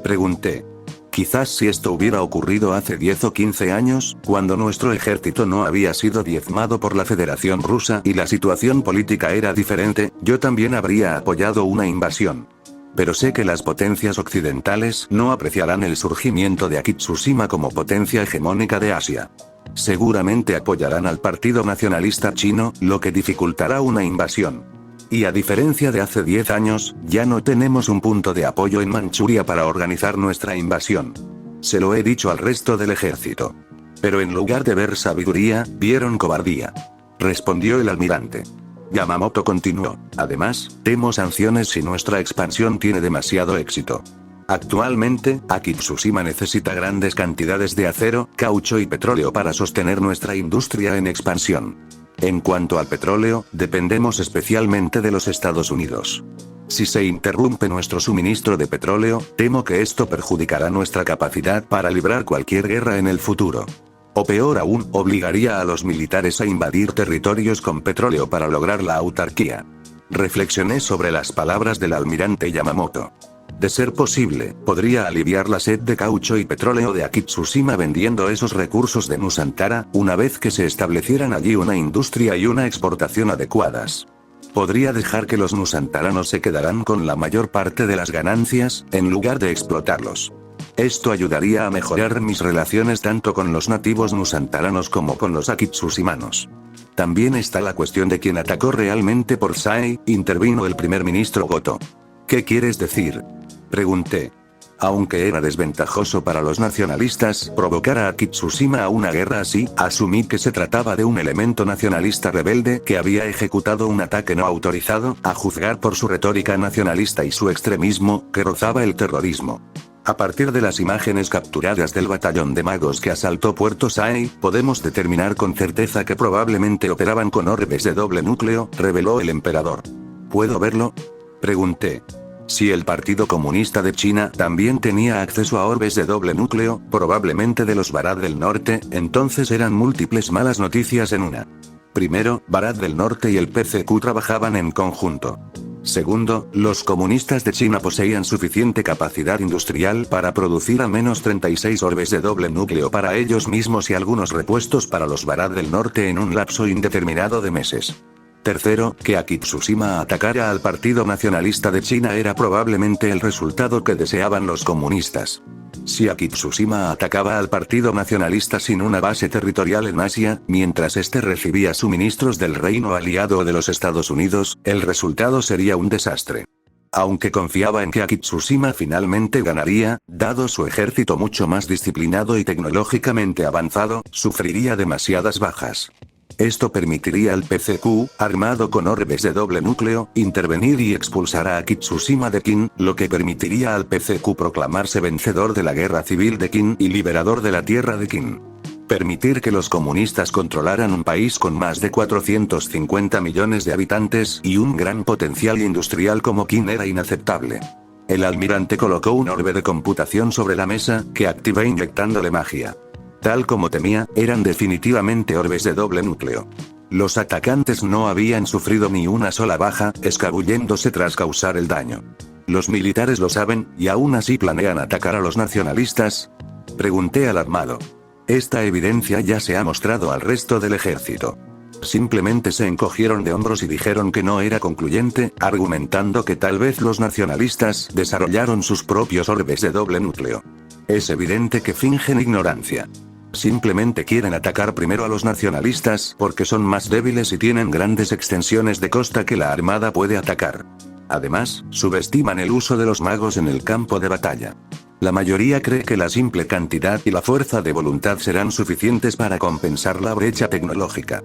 pregunté. Quizás si esto hubiera ocurrido hace 10 o 15 años, cuando nuestro ejército no había sido diezmado por la Federación Rusa y la situación política era diferente, yo también habría apoyado una invasión. Pero sé que las potencias occidentales no apreciarán el surgimiento de Akitsushima como potencia hegemónica de Asia. Seguramente apoyarán al Partido Nacionalista Chino, lo que dificultará una invasión. Y a diferencia de hace 10 años, ya no tenemos un punto de apoyo en Manchuria para organizar nuestra invasión. Se lo he dicho al resto del ejército. Pero en lugar de ver sabiduría, vieron cobardía, respondió el almirante. Yamamoto continuó. Además, temo sanciones si nuestra expansión tiene demasiado éxito. Actualmente, Akitsushima necesita grandes cantidades de acero, caucho y petróleo para sostener nuestra industria en expansión. En cuanto al petróleo, dependemos especialmente de los Estados Unidos. Si se interrumpe nuestro suministro de petróleo, temo que esto perjudicará nuestra capacidad para librar cualquier guerra en el futuro. O peor aún, obligaría a los militares a invadir territorios con petróleo para lograr la autarquía. Reflexioné sobre las palabras del almirante Yamamoto. De ser posible, podría aliviar la sed de caucho y petróleo de Akitsushima vendiendo esos recursos de Nusantara, una vez que se establecieran allí una industria y una exportación adecuadas. Podría dejar que los nusantaranos se quedaran con la mayor parte de las ganancias, en lugar de explotarlos. Esto ayudaría a mejorar mis relaciones tanto con los nativos nusantaranos como con los akitsushimanos. También está la cuestión de quién atacó realmente por Sai, intervino el primer ministro Goto. ¿Qué quieres decir?, pregunté. Aunque era desventajoso para los nacionalistas provocar a Akitsushima a una guerra así, asumí que se trataba de un elemento nacionalista rebelde que había ejecutado un ataque no autorizado, a juzgar por su retórica nacionalista y su extremismo, que rozaba el terrorismo. A partir de las imágenes capturadas del batallón de magos que asaltó Puerto Sai, podemos determinar con certeza que probablemente operaban con orbes de doble núcleo, reveló el emperador. ¿Puedo verlo?, pregunté. Si el Partido Comunista de China también tenía acceso a orbes de doble núcleo, probablemente de los Bharat del Norte, entonces eran múltiples malas noticias en una. Primero, Bharat del Norte y el PCQ trabajaban en conjunto. Segundo, los comunistas de China poseían suficiente capacidad industrial para producir al menos 36 orbes de doble núcleo para ellos mismos y algunos repuestos para los Bharat del Norte en un lapso indeterminado de meses. Tercero, que Akitsushima atacara al Partido Nacionalista de China era probablemente el resultado que deseaban los comunistas. Si Akitsushima atacaba al Partido Nacionalista sin una base territorial en Asia, mientras este recibía suministros del Reino Aliado o de los Estados Unidos, el resultado sería un desastre. Aunque confiaba en que Akitsushima finalmente ganaría, dado su ejército mucho más disciplinado y tecnológicamente avanzado, sufriría demasiadas bajas. Esto permitiría al PCQ, armado con orbes de doble núcleo, intervenir y expulsar a Akitsushima de Qin, lo que permitiría al PCQ proclamarse vencedor de la guerra civil de Qin y liberador de la tierra de Qin. Permitir que los comunistas controlaran un país con más de 450 millones de habitantes y un gran potencial industrial como Qin era inaceptable. El almirante colocó un orbe de computación sobre la mesa, que activé inyectándole magia. Tal como temía, eran definitivamente orbes de doble núcleo. Los atacantes no habían sufrido ni una sola baja, escabulléndose tras causar el daño. ¿Los militares lo saben, y aún así planean atacar a los nacionalistas?, pregunté alarmado. Esta evidencia ya se ha mostrado al resto del ejército. Simplemente se encogieron de hombros y dijeron que no era concluyente, argumentando que tal vez los nacionalistas desarrollaron sus propios orbes de doble núcleo. Es evidente que fingen ignorancia. Simplemente quieren atacar primero a los nacionalistas porque son más débiles y tienen grandes extensiones de costa que la armada puede atacar. Además, subestiman el uso de los magos en el campo de batalla. La mayoría cree que la simple cantidad y la fuerza de voluntad serán suficientes para compensar la brecha tecnológica.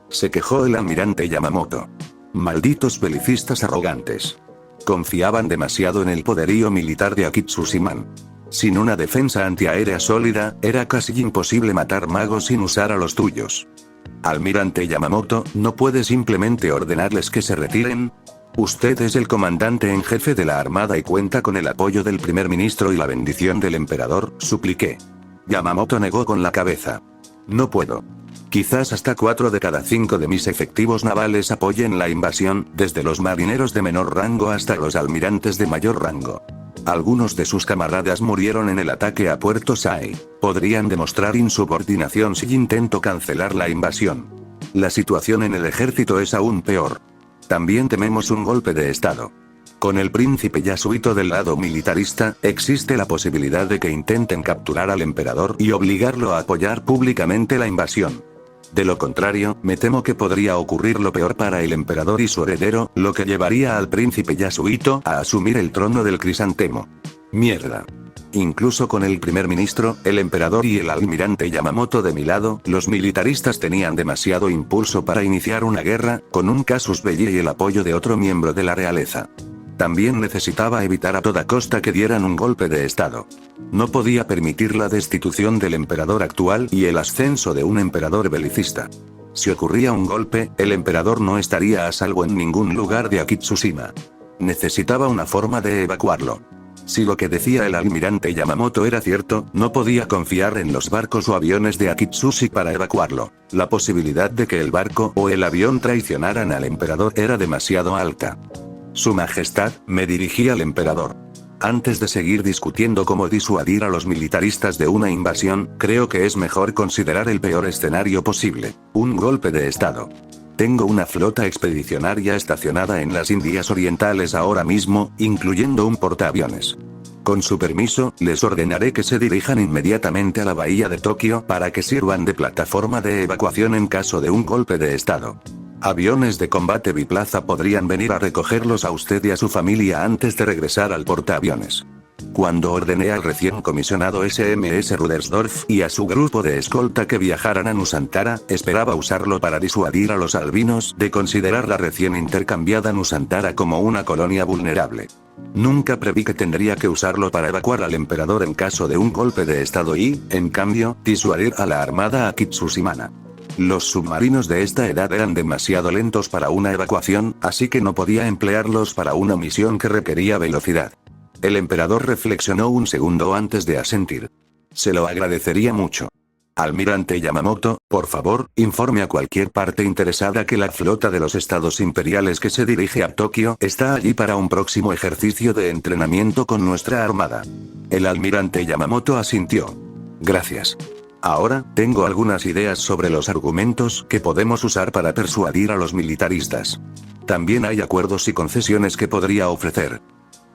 Se quejó el almirante Yamamoto. Malditos belicistas arrogantes. Confiaban demasiado en el poderío militar de Akitsushiman. Sin una defensa antiaérea sólida, era casi imposible matar magos sin usar a los tuyos. Almirante Yamamoto, ¿no puede simplemente ordenarles que se retiren? Usted es el comandante en jefe de la armada y cuenta con el apoyo del primer ministro y la bendición del emperador, supliqué. Yamamoto negó con la cabeza. No puedo. Quizás hasta 4 de cada 5 de mis efectivos navales apoyen la invasión, desde los marineros de menor rango hasta los almirantes de mayor rango. Algunos de sus camaradas murieron en el ataque a Puerto Sai. Podrían demostrar insubordinación si intento cancelar la invasión. La situación en el ejército es aún peor. También tememos un golpe de estado. Con el príncipe Yasuhito del lado militarista, existe la posibilidad de que intenten capturar al emperador y obligarlo a apoyar públicamente la invasión. De lo contrario, me temo que podría ocurrir lo peor para el emperador y su heredero, lo que llevaría al príncipe Yasuhito a asumir el trono del crisantemo. Mierda. Incluso con el primer ministro, el emperador y el almirante Yamamoto de mi lado, los militaristas tenían demasiado impulso para iniciar una guerra, con un casus belli y el apoyo de otro miembro de la realeza. También necesitaba evitar a toda costa que dieran un golpe de estado. No podía permitir la destitución del emperador actual y el ascenso de un emperador belicista. Si ocurría un golpe, el emperador no estaría a salvo en ningún lugar de Akitsushima. Necesitaba una forma de evacuarlo. Si lo que decía el almirante Yamamoto era cierto, no podía confiar en los barcos o aviones de Akitsushi para evacuarlo. La posibilidad de que el barco o el avión traicionaran al emperador era demasiado alta. Su Majestad, me dirigí al emperador. Antes de seguir discutiendo cómo disuadir a los militaristas de una invasión, creo que es mejor considerar el peor escenario posible: un golpe de estado. Tengo una flota expedicionaria estacionada en las Indias Orientales ahora mismo, incluyendo un portaaviones. Con su permiso, les ordenaré que se dirijan inmediatamente a la bahía de Tokio para que sirvan de plataforma de evacuación en caso de un golpe de estado. Aviones de combate biplaza podrían venir a recogerlos a usted y a su familia antes de regresar al portaaviones. Cuando ordené al recién comisionado SMS Rudersdorf y a su grupo de escolta que viajaran a Nusantara, esperaba usarlo para disuadir a los albinos de considerar la recién intercambiada Nusantara como una colonia vulnerable. Nunca preví que tendría que usarlo para evacuar al emperador en caso de un golpe de estado y, en cambio, disuadir a la armada Akitsushimana. Los submarinos de esta edad eran demasiado lentos para una evacuación, así que no podía emplearlos para una misión que requería velocidad. El emperador reflexionó un segundo antes de asentir. Se lo agradecería mucho. Almirante Yamamoto, por favor, informe a cualquier parte interesada que la flota de los estados imperiales que se dirige a Tokio está allí para un próximo ejercicio de entrenamiento con nuestra armada. El almirante Yamamoto asintió. Gracias. Ahora, tengo algunas ideas sobre los argumentos que podemos usar para persuadir a los militaristas. También hay acuerdos y concesiones que podría ofrecer.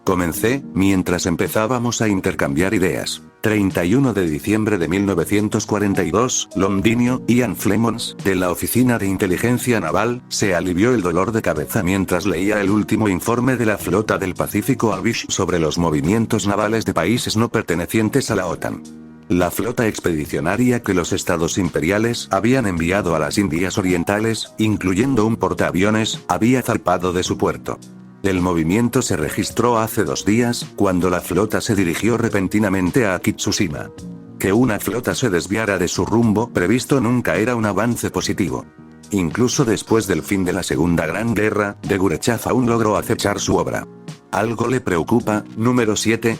Comencé, mientras empezábamos a intercambiar ideas. 31 de diciembre de 1942, Londinio, Ian Flemons, de la Oficina de Inteligencia Naval, se alivió el dolor de cabeza mientras leía el último informe de la Flota del Pacífico Albish sobre los movimientos navales de países no pertenecientes a la OTAN. La flota expedicionaria que los estados imperiales habían enviado a las Indias Orientales, incluyendo un portaaviones, había zarpado de su puerto. El movimiento se registró hace 2 días, cuando la flota se dirigió repentinamente a Akitsushima. Que una flota se desviara de su rumbo previsto nunca era un avance positivo. Incluso después del fin de la Segunda Gran Guerra, de Gurechaf aún logró acechar su obra. ¿Algo le preocupa, número 7?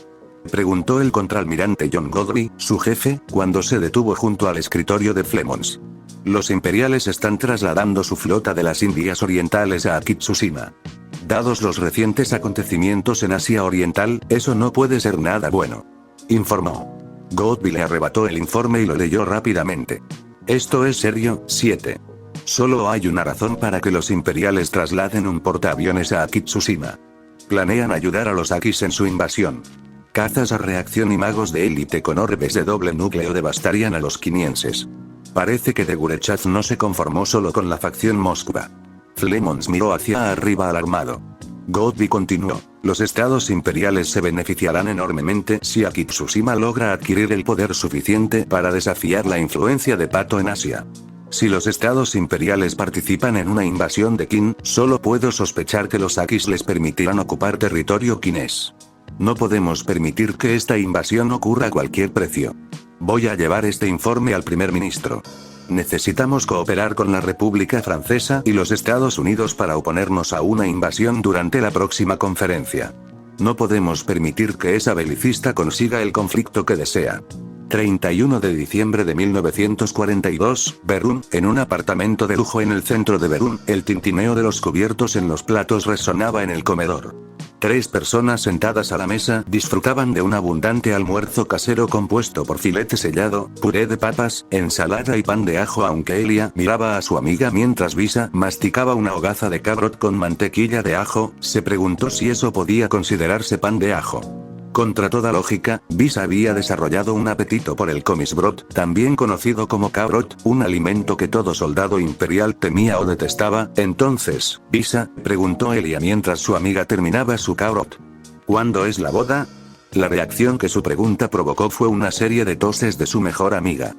Preguntó el contraalmirante John Godby, su jefe, cuando se detuvo junto al escritorio de Flemons. Los imperiales están trasladando su flota de las Indias Orientales a Akitsushima. Dados los recientes acontecimientos en Asia Oriental, eso no puede ser nada bueno. Informó. Godby le arrebató el informe y lo leyó rápidamente. ¿Esto es serio, 7? Solo hay una razón para que los imperiales trasladen un portaaviones a Akitsushima. Planean ayudar a los Akis en su invasión. Cazas a reacción y magos de élite con orbes de doble núcleo devastarían a los quinienses. Parece que Degurechaz no se conformó solo con la facción Moskva. Flemons miró hacia arriba alarmado. Godby continuó. Los estados imperiales se beneficiarán enormemente si Akitsushima logra adquirir el poder suficiente para desafiar la influencia de Pato en Asia. Si los estados imperiales participan en una invasión de Qin, solo puedo sospechar que los Akis les permitirán ocupar territorio quinés. No podemos permitir que esta invasión ocurra a cualquier precio. Voy a llevar este informe al primer ministro. Necesitamos cooperar con la República Francesa y los Estados Unidos para oponernos a una invasión durante la próxima conferencia. No podemos permitir que esa belicista consiga el conflicto que desea. 31 de diciembre de 1942, Berún, en un apartamento de lujo en el centro de Berún, el tintineo de los cubiertos en los platos resonaba en el comedor. 3 personas sentadas a la mesa disfrutaban de un abundante almuerzo casero compuesto por filete sellado, puré de papas, ensalada y pan de ajo, aunque Elia miraba a su amiga mientras Visa masticaba una hogaza de cabrot con mantequilla de ajo, se preguntó si eso podía considerarse pan de ajo. Contra toda lógica, Visa había desarrollado un apetito por el comisbrot, también conocido como cabrot, un alimento que todo soldado imperial temía o detestaba. Entonces, Visa, preguntó Elia mientras su amiga terminaba su cabrot. ¿Cuándo es la boda? La reacción que su pregunta provocó fue una serie de toses de su mejor amiga.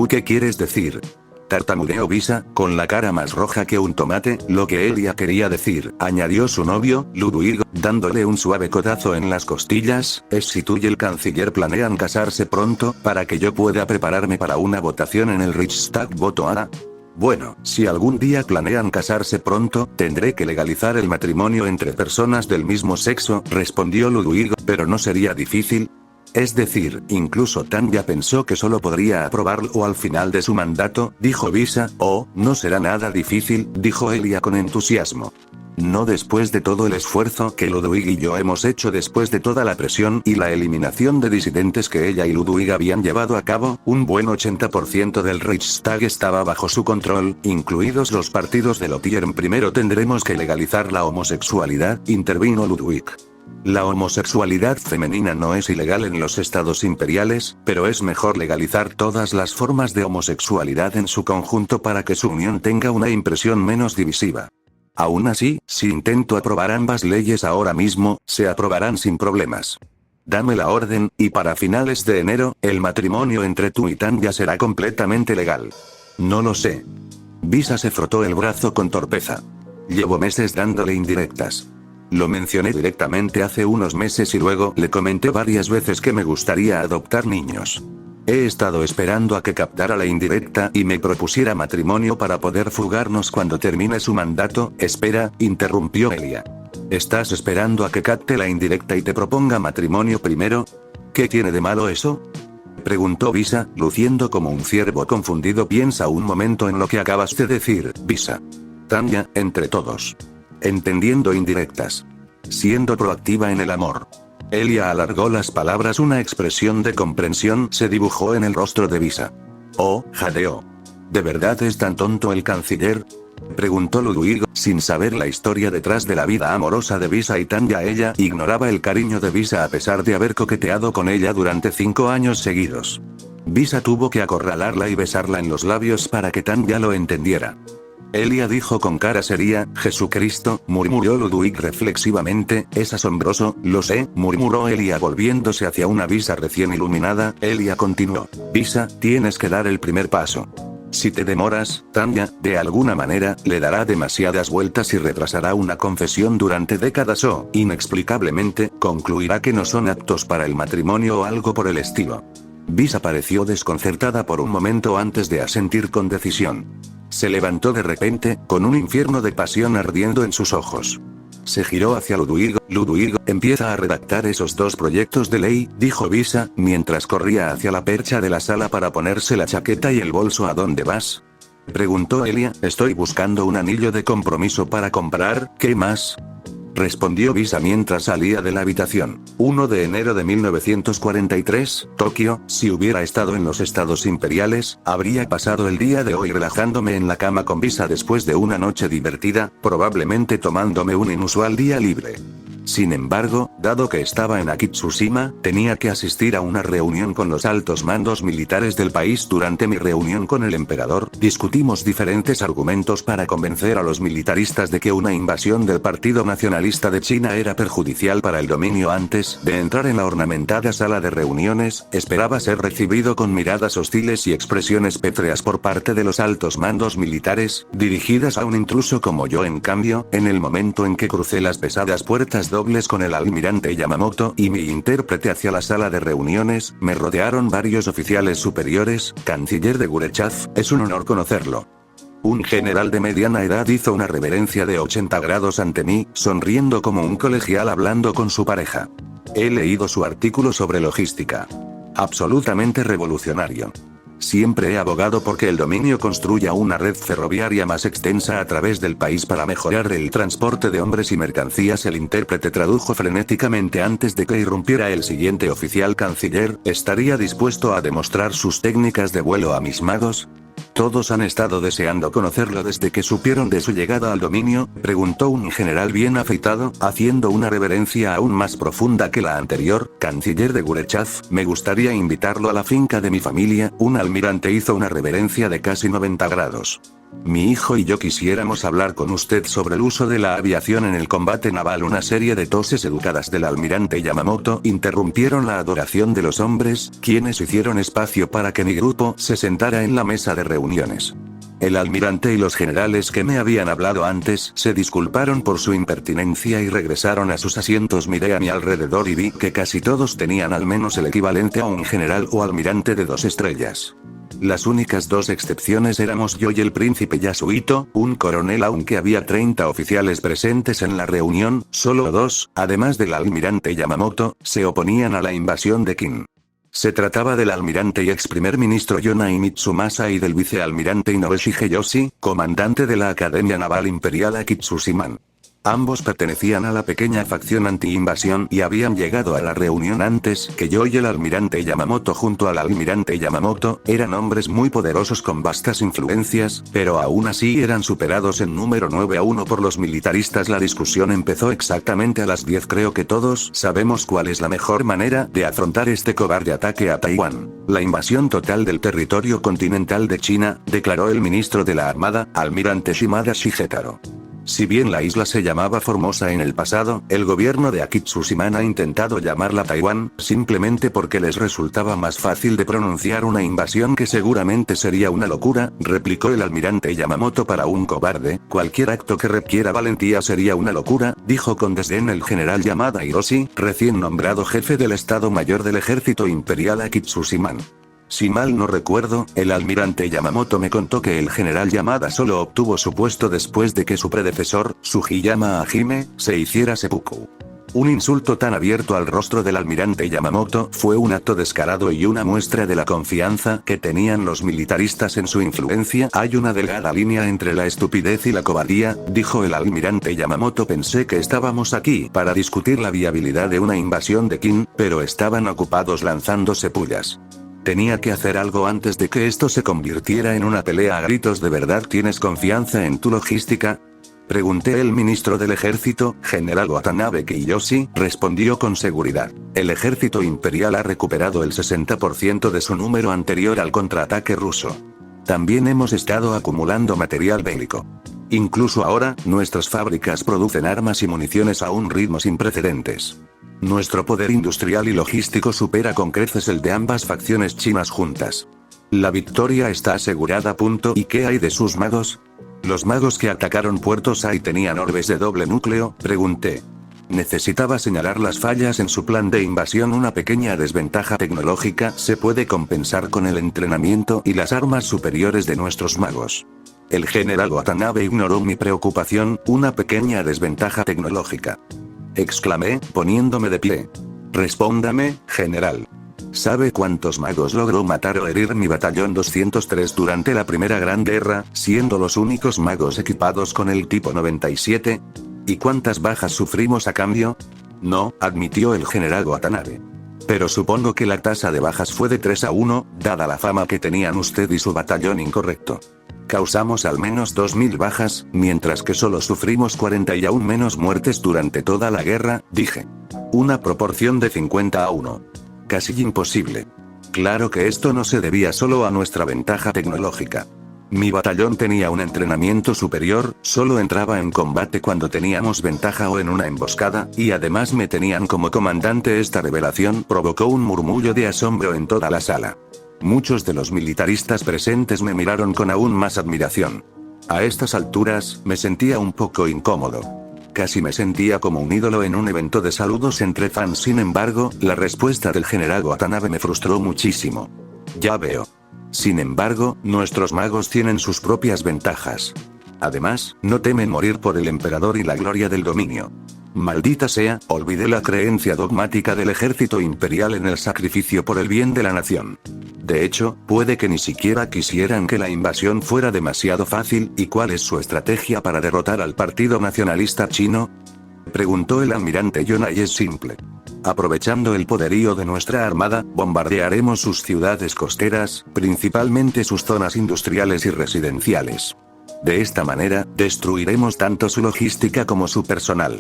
¿Qué quieres decir? Tartamudeó Visa, con la cara más roja que un tomate. Lo que Elia quería decir, añadió su novio, Ludwig, dándole un suave codazo en las costillas, es si tú y el canciller planean casarse pronto, para que yo pueda prepararme para una votación en el Riksdag. ¿Voto a? Bueno, si algún día planean casarse pronto, tendré que legalizar el matrimonio entre personas del mismo sexo, respondió Ludwig, pero no sería difícil. Es decir, incluso Tanya pensó que solo podría aprobarlo al final de su mandato, dijo Visa. Oh, no será nada difícil, dijo Elia con entusiasmo. No después de todo el esfuerzo que Ludwig y yo hemos hecho, después de toda la presión y la eliminación de disidentes que ella y Ludwig habían llevado a cabo, un buen 80% del Reichstag estaba bajo su control, incluidos los partidos de Lothiern. Primero tendremos que legalizar la homosexualidad, intervino Ludwig. La homosexualidad femenina no es ilegal en los estados imperiales, pero es mejor legalizar todas las formas de homosexualidad en su conjunto para que su unión tenga una impresión menos divisiva. Aún así, si intento aprobar ambas leyes ahora mismo, se aprobarán sin problemas. Dame la orden, y para finales de enero, el matrimonio entre tú y Tanya será completamente legal. No lo sé. Visa se frotó el brazo con torpeza. Llevo meses dándole indirectas. Lo mencioné directamente hace unos meses y luego le comenté varias veces que me gustaría adoptar niños. He estado esperando a que captara la indirecta y me propusiera matrimonio para poder fugarnos cuando termine su mandato. Espera, interrumpió Elia. ¿Estás esperando a que capte la indirecta y te proponga matrimonio primero? ¿Qué tiene de malo eso? Preguntó Visa, luciendo como un ciervo confundido. Piensa un momento en lo que acabas de decir, Visa. Tanya, entre todos. Entendiendo indirectas. Siendo proactiva en el amor. Elia alargó las palabras. Una expresión de comprensión se dibujó en el rostro de Visa. Oh, jadeó. ¿De verdad es tan tonto el canciller? Preguntó Ludwig, sin saber la historia detrás de la vida amorosa de Visa y Tanya. Ella ignoraba el cariño de Visa a pesar de haber coqueteado con ella durante 5 años seguidos. Visa tuvo que acorralarla y besarla en los labios para que Tanya lo entendiera. Elia dijo con cara seria. Jesucristo, murmuró Ludwig reflexivamente. Es asombroso, lo sé, murmuró Elia volviéndose hacia una Visa recién iluminada. Elia continuó. Visa, tienes que dar el primer paso. Si te demoras, Tanya, de alguna manera, le dará demasiadas vueltas y retrasará una confesión durante décadas o, inexplicablemente, concluirá que no son aptos para el matrimonio o algo por el estilo. Visa pareció desconcertada por un momento antes de asentir con decisión. Se levantó de repente, con un infierno de pasión ardiendo en sus ojos. Se giró hacia Ludwig. Ludwig, empieza a redactar esos 2 proyectos de ley, dijo Visa, mientras corría hacia la percha de la sala para ponerse la chaqueta y el bolso. ¿A dónde vas? Preguntó Elia. Estoy buscando un anillo de compromiso para comprar. ¿Qué más? respondió Visa mientras salía de la habitación. 1 de enero de 1943, Tokio. Si hubiera estado en los estados imperiales, habría pasado el día de hoy relajándome en la cama con Visa después de una noche divertida, probablemente tomándome un inusual día libre. Sin embargo, dado que estaba en Akitsushima, tenía que asistir a una reunión con los altos mandos militares del país. Durante mi reunión con el emperador, discutimos diferentes argumentos para convencer a los militaristas de que una invasión del Partido Nacionalista de China era perjudicial para el dominio. Antes de entrar en la ornamentada sala de reuniones, esperaba ser recibido con miradas hostiles y expresiones pétreas por parte de los altos mandos militares, dirigidas a un intruso como yo. En cambio, en el momento en que crucé las pesadas puertas dobles con el almirante Yamamoto y mi intérprete hacia la sala de reuniones, me rodearon varios oficiales superiores. Canciller de Gurechav, es un honor conocerlo. Un general de mediana edad hizo una reverencia de 80 grados ante mí, sonriendo como un colegial hablando con su pareja. He leído su artículo sobre logística. Absolutamente revolucionario. Siempre he abogado porque el dominio construya una red ferroviaria más extensa a través del país para mejorar el transporte de hombres y mercancías. El intérprete tradujo frenéticamente antes de que irrumpiera el siguiente oficial. Canciller, ¿estaría dispuesto a demostrar sus técnicas de vuelo a mis magos? ¿Todos han estado deseando conocerlo desde que supieron de su llegada al dominio?, preguntó un general bien afeitado, haciendo una reverencia aún más profunda que la anterior. Canciller de Gurechav, me gustaría invitarlo a la finca de mi familia. Un almirante hizo una reverencia de casi 90 grados. Mi hijo y yo quisiéramos hablar con usted sobre el uso de la aviación en el combate naval. Una serie de toses educadas del almirante Yamamoto interrumpieron la adoración de los hombres, quienes hicieron espacio para que mi grupo se sentara en la mesa de reuniones. El almirante y los generales que me habían hablado antes se disculparon por su impertinencia y regresaron a sus asientos. Miré a mi alrededor y vi que casi todos tenían al menos el equivalente a un general o almirante de 2 estrellas. Las únicas 2 excepciones éramos yo y el príncipe Yasuhito, un coronel. Aunque había 30 oficiales presentes en la reunión, solo 2, además del almirante Yamamoto, se oponían a la invasión de Qin. Se trataba del almirante y ex primer ministro Yonai Mitsumasa y del vicealmirante Inoue Shigeyoshi, comandante de la Academia Naval Imperial Akitsushiman. Ambos pertenecían a la pequeña facción anti-invasión y habían llegado a la reunión antes que yo y el almirante Yamamoto. Junto al almirante Yamamoto, eran hombres muy poderosos con vastas influencias, pero aún así eran superados en número 9-1 por los militaristas. La discusión empezó exactamente a las 10. Creo que todos sabemos cuál es la mejor manera de afrontar este cobarde ataque a Taiwán. La invasión total del territorio continental de China, declaró el ministro de la Armada, almirante Shimada Shigetaro. Si bien la isla se llamaba Formosa en el pasado, el gobierno de Akitsushima ha intentado llamarla Taiwán, simplemente porque les resultaba más fácil de pronunciar. Una invasión que seguramente sería una locura, replicó el almirante Yamamoto. Para un cobarde, cualquier acto que requiera valentía sería una locura, dijo con desdén el general Yamada Hiroshi, recién nombrado jefe del Estado Mayor del Ejército Imperial Akitsushiman. Si mal no recuerdo, el almirante Yamamoto me contó que el general Yamada solo obtuvo su puesto después de que su predecesor, Sugiyama Hajime, se hiciera seppuku. Un insulto tan abierto al rostro del almirante Yamamoto fue un acto descarado y una muestra de la confianza que tenían los militaristas en su influencia. Hay una delgada línea entre la estupidez y la cobardía, dijo el almirante Yamamoto. Pensé que estábamos aquí para discutir la viabilidad de una invasión de Qin, pero estaban ocupados lanzándose pullas. Tenía que hacer algo antes de que esto se convirtiera en una pelea a gritos. ¿De verdad tienes confianza en tu logística?, pregunté. El ministro del ejército, general Watanabe Kiyoshi, respondió con seguridad. El ejército imperial ha recuperado el 60% de su número anterior al contraataque ruso. También hemos estado acumulando material bélico. Incluso ahora, nuestras fábricas producen armas y municiones a un ritmo sin precedentes. Nuestro poder industrial y logístico supera con creces el de ambas facciones chinas juntas. La victoria está asegurada. ¿Y qué hay de sus magos? ¿Los magos que atacaron Puerto Sai tenían orbes de doble núcleo?, pregunté. Necesitaba señalar las fallas en su plan de invasión. Una pequeña desventaja tecnológica se puede compensar con el entrenamiento y las armas superiores de nuestros magos. El general Watanabe ignoró mi preocupación. Una pequeña desventaja tecnológica, exclamé, poniéndome de pie. Respóndame, general. ¿Sabe cuántos magos logró matar o herir mi batallón 203 durante la Primera Gran Guerra, siendo los únicos magos equipados con el tipo 97? ¿Y cuántas bajas sufrimos a cambio? No, admitió el general Watanabe. Pero supongo que la tasa de bajas fue de 3-1, dada la fama que tenían usted y su batallón incorrecto. Causamos al menos 2000 bajas, mientras que solo sufrimos 40 y aún menos muertes durante toda la guerra, dije. Una proporción de 50-1. Casi imposible. Claro que esto no se debía solo a nuestra ventaja tecnológica. Mi batallón tenía un entrenamiento superior, solo entraba en combate cuando teníamos ventaja o en una emboscada, y además me tenían como comandante. Esta revelación provocó un murmullo de asombro en toda la sala. Muchos de los militaristas presentes me miraron con aún más admiración. A estas alturas, me sentía un poco incómodo. Casi me sentía como un ídolo en un evento de saludos entre fans. Sin embargo, la respuesta del general Watanabe me frustró muchísimo. Ya veo. Sin embargo, nuestros magos tienen sus propias ventajas. Además, no temen morir por el emperador y la gloria del dominio. Maldita sea, olvidé la creencia dogmática del ejército imperial en el sacrificio por el bien de la nación. De hecho, puede que ni siquiera quisieran que la invasión fuera demasiado fácil. ¿Y cuál es su estrategia para derrotar al Partido Nacionalista Chino?, preguntó el almirante Yonai. Es simple. Aprovechando el poderío de nuestra armada, bombardearemos sus ciudades costeras, principalmente sus zonas industriales y residenciales. De esta manera, destruiremos tanto su logística como su personal.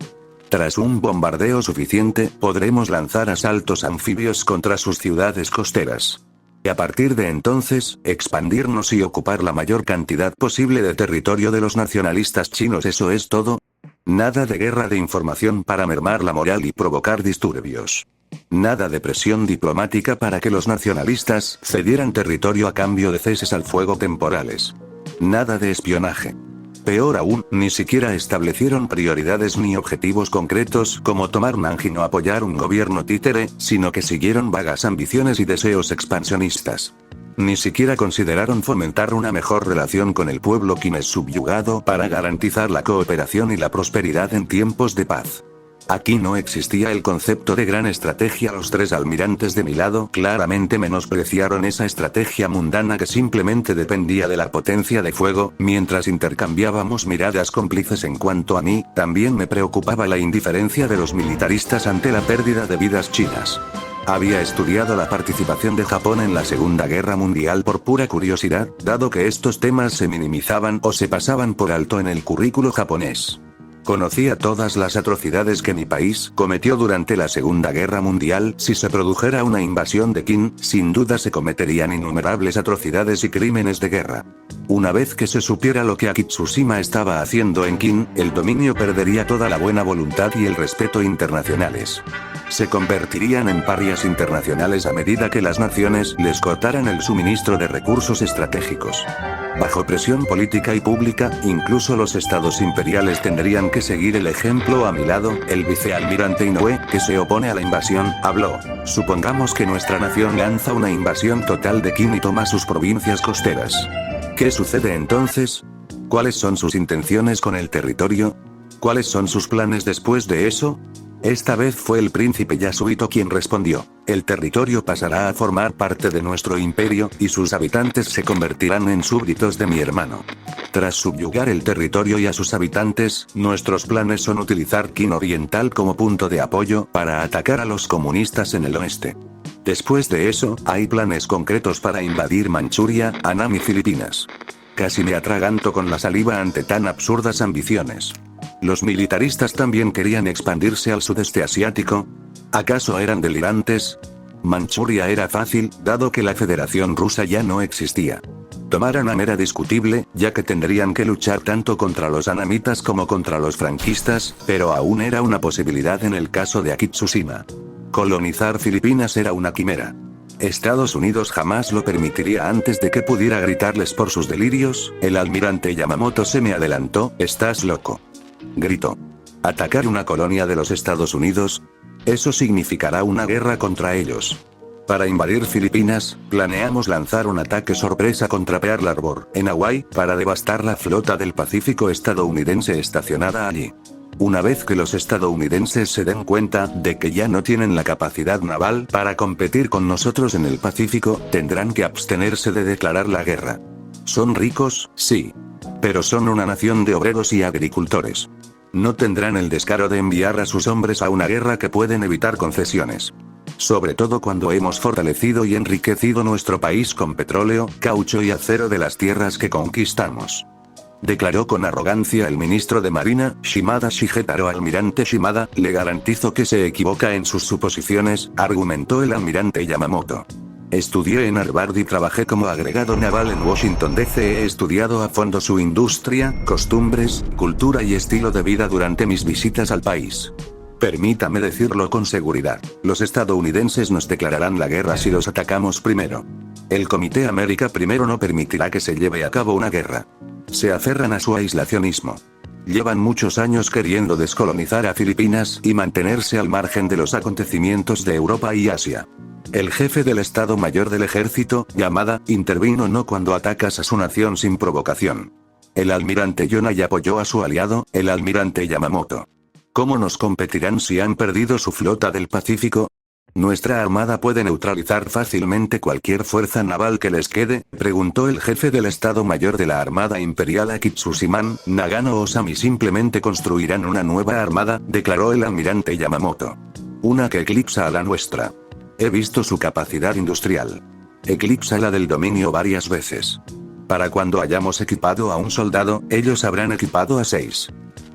Tras un bombardeo suficiente, podremos lanzar asaltos anfibios contra sus ciudades costeras. Y a partir de entonces, expandirnos y ocupar la mayor cantidad posible de territorio de los nacionalistas chinos. ¿Eso es todo? Nada de guerra de información para mermar la moral y provocar disturbios. Nada de presión diplomática para que los nacionalistas cedieran territorio a cambio de ceses al fuego temporales. Nada de espionaje. Peor aún, ni siquiera establecieron prioridades ni objetivos concretos como tomar Nanjing o apoyar un gobierno títere, sino que siguieron vagas ambiciones y deseos expansionistas. Ni siquiera consideraron fomentar una mejor relación con el pueblo quinés subyugado para garantizar la cooperación y la prosperidad en tiempos de paz. Aquí no existía el concepto de gran estrategia. Los tres almirantes de mi lado claramente menospreciaron esa estrategia mundana que simplemente dependía de la potencia de fuego. Mientras intercambiábamos miradas cómplices. En cuanto a mí, también me preocupaba la indiferencia de los militaristas ante la pérdida de vidas chinas. Había estudiado la participación de Japón en la Segunda Guerra Mundial por pura curiosidad, dado que estos temas se minimizaban o se pasaban por alto en el currículo japonés. Conocía todas las atrocidades que mi país cometió durante la Segunda Guerra Mundial. Si se produjera una invasión de Qin, sin duda se cometerían innumerables atrocidades y crímenes de guerra. Una vez que se supiera lo que Akitsushima estaba haciendo en Qin, el dominio perdería toda la buena voluntad y el respeto internacionales. Se convertirían en parias internacionales a medida que las naciones les cortaran el suministro de recursos estratégicos. Bajo presión política y pública, incluso los estados imperiales tendrían que seguir el ejemplo. A mi lado, el vicealmirante Inoue, que se opone a la invasión, habló. Supongamos que nuestra nación lanza una invasión total de Qin y toma sus provincias costeras. ¿Qué sucede entonces? ¿Cuáles son sus intenciones con el territorio? ¿Cuáles son sus planes después de eso? Esta vez fue el príncipe Yasuhito quien respondió. El territorio pasará a formar parte de nuestro imperio, y sus habitantes se convertirán en súbditos de mi hermano. Tras subyugar el territorio y a sus habitantes, nuestros planes son utilizar Qin Oriental como punto de apoyo para atacar a los comunistas en el oeste. Después de eso, hay planes concretos para invadir Manchuria, Annam y Filipinas. Casi me atraganto con la saliva ante tan absurdas ambiciones. ¿Los militaristas también querían expandirse al sudeste asiático? ¿Acaso eran delirantes? Manchuria era fácil, dado que la Federación Rusa ya no existía. Tomar Annam era discutible, ya que tendrían que luchar tanto contra los annamitas como contra los franquistas, pero aún era una posibilidad en el caso de Akitsushima. Colonizar Filipinas era una quimera. Estados Unidos jamás lo permitiría. Antes de que pudiera gritarles por sus delirios, el almirante Yamamoto se me adelantó. «¿Estás loco?», gritó. ¿Atacar una colonia de los Estados Unidos? Eso significará una guerra contra ellos. Para invadir Filipinas, planeamos lanzar un ataque sorpresa contra Pearl Harbor, en Hawái, para devastar la flota del Pacífico estadounidense estacionada allí. Una vez que los estadounidenses se den cuenta de que ya no tienen la capacidad naval para competir con nosotros en el Pacífico, tendrán que abstenerse de declarar la guerra. ¿Son ricos? Sí. Pero son una nación de obreros y agricultores. No tendrán el descaro de enviar a sus hombres a una guerra que pueden evitar concesiones. Sobre todo cuando hemos fortalecido y enriquecido nuestro país con petróleo, caucho y acero de las tierras que conquistamos. Declaró con arrogancia el ministro de Marina, Shimada Shigetaro. Almirante Shimada, le garantizo que se equivoca en sus suposiciones, argumentó el almirante Yamamoto. Estudié en Harvard y trabajé como agregado naval en Washington D.C. He estudiado a fondo su industria, costumbres, cultura y estilo de vida durante mis visitas al país. Permítame decirlo con seguridad, los estadounidenses nos declararán la guerra si los atacamos primero. El Comité América Primero no permitirá que se lleve a cabo una guerra. Se aferran a su aislacionismo. Llevan muchos años queriendo descolonizar a Filipinas y mantenerse al margen de los acontecimientos de Europa y Asia. El jefe del Estado Mayor del Ejército, Yamada, intervino no cuando atacas a su nación sin provocación. El almirante Yonai apoyó a su aliado, el almirante Yamamoto. ¿Cómo nos competirán si han perdido su flota del Pacífico? ¿Nuestra armada puede neutralizar fácilmente cualquier fuerza naval que les quede?, preguntó el jefe del Estado Mayor de la Armada Imperial Akitsushiman, Nagano Osami. Simplemente construirán una nueva armada, declaró el almirante Yamamoto. Una que eclipsa a la nuestra. He visto su capacidad industrial. Eclipsa la del dominio varias veces. Para cuando hayamos equipado a un soldado, ellos habrán equipado a 6.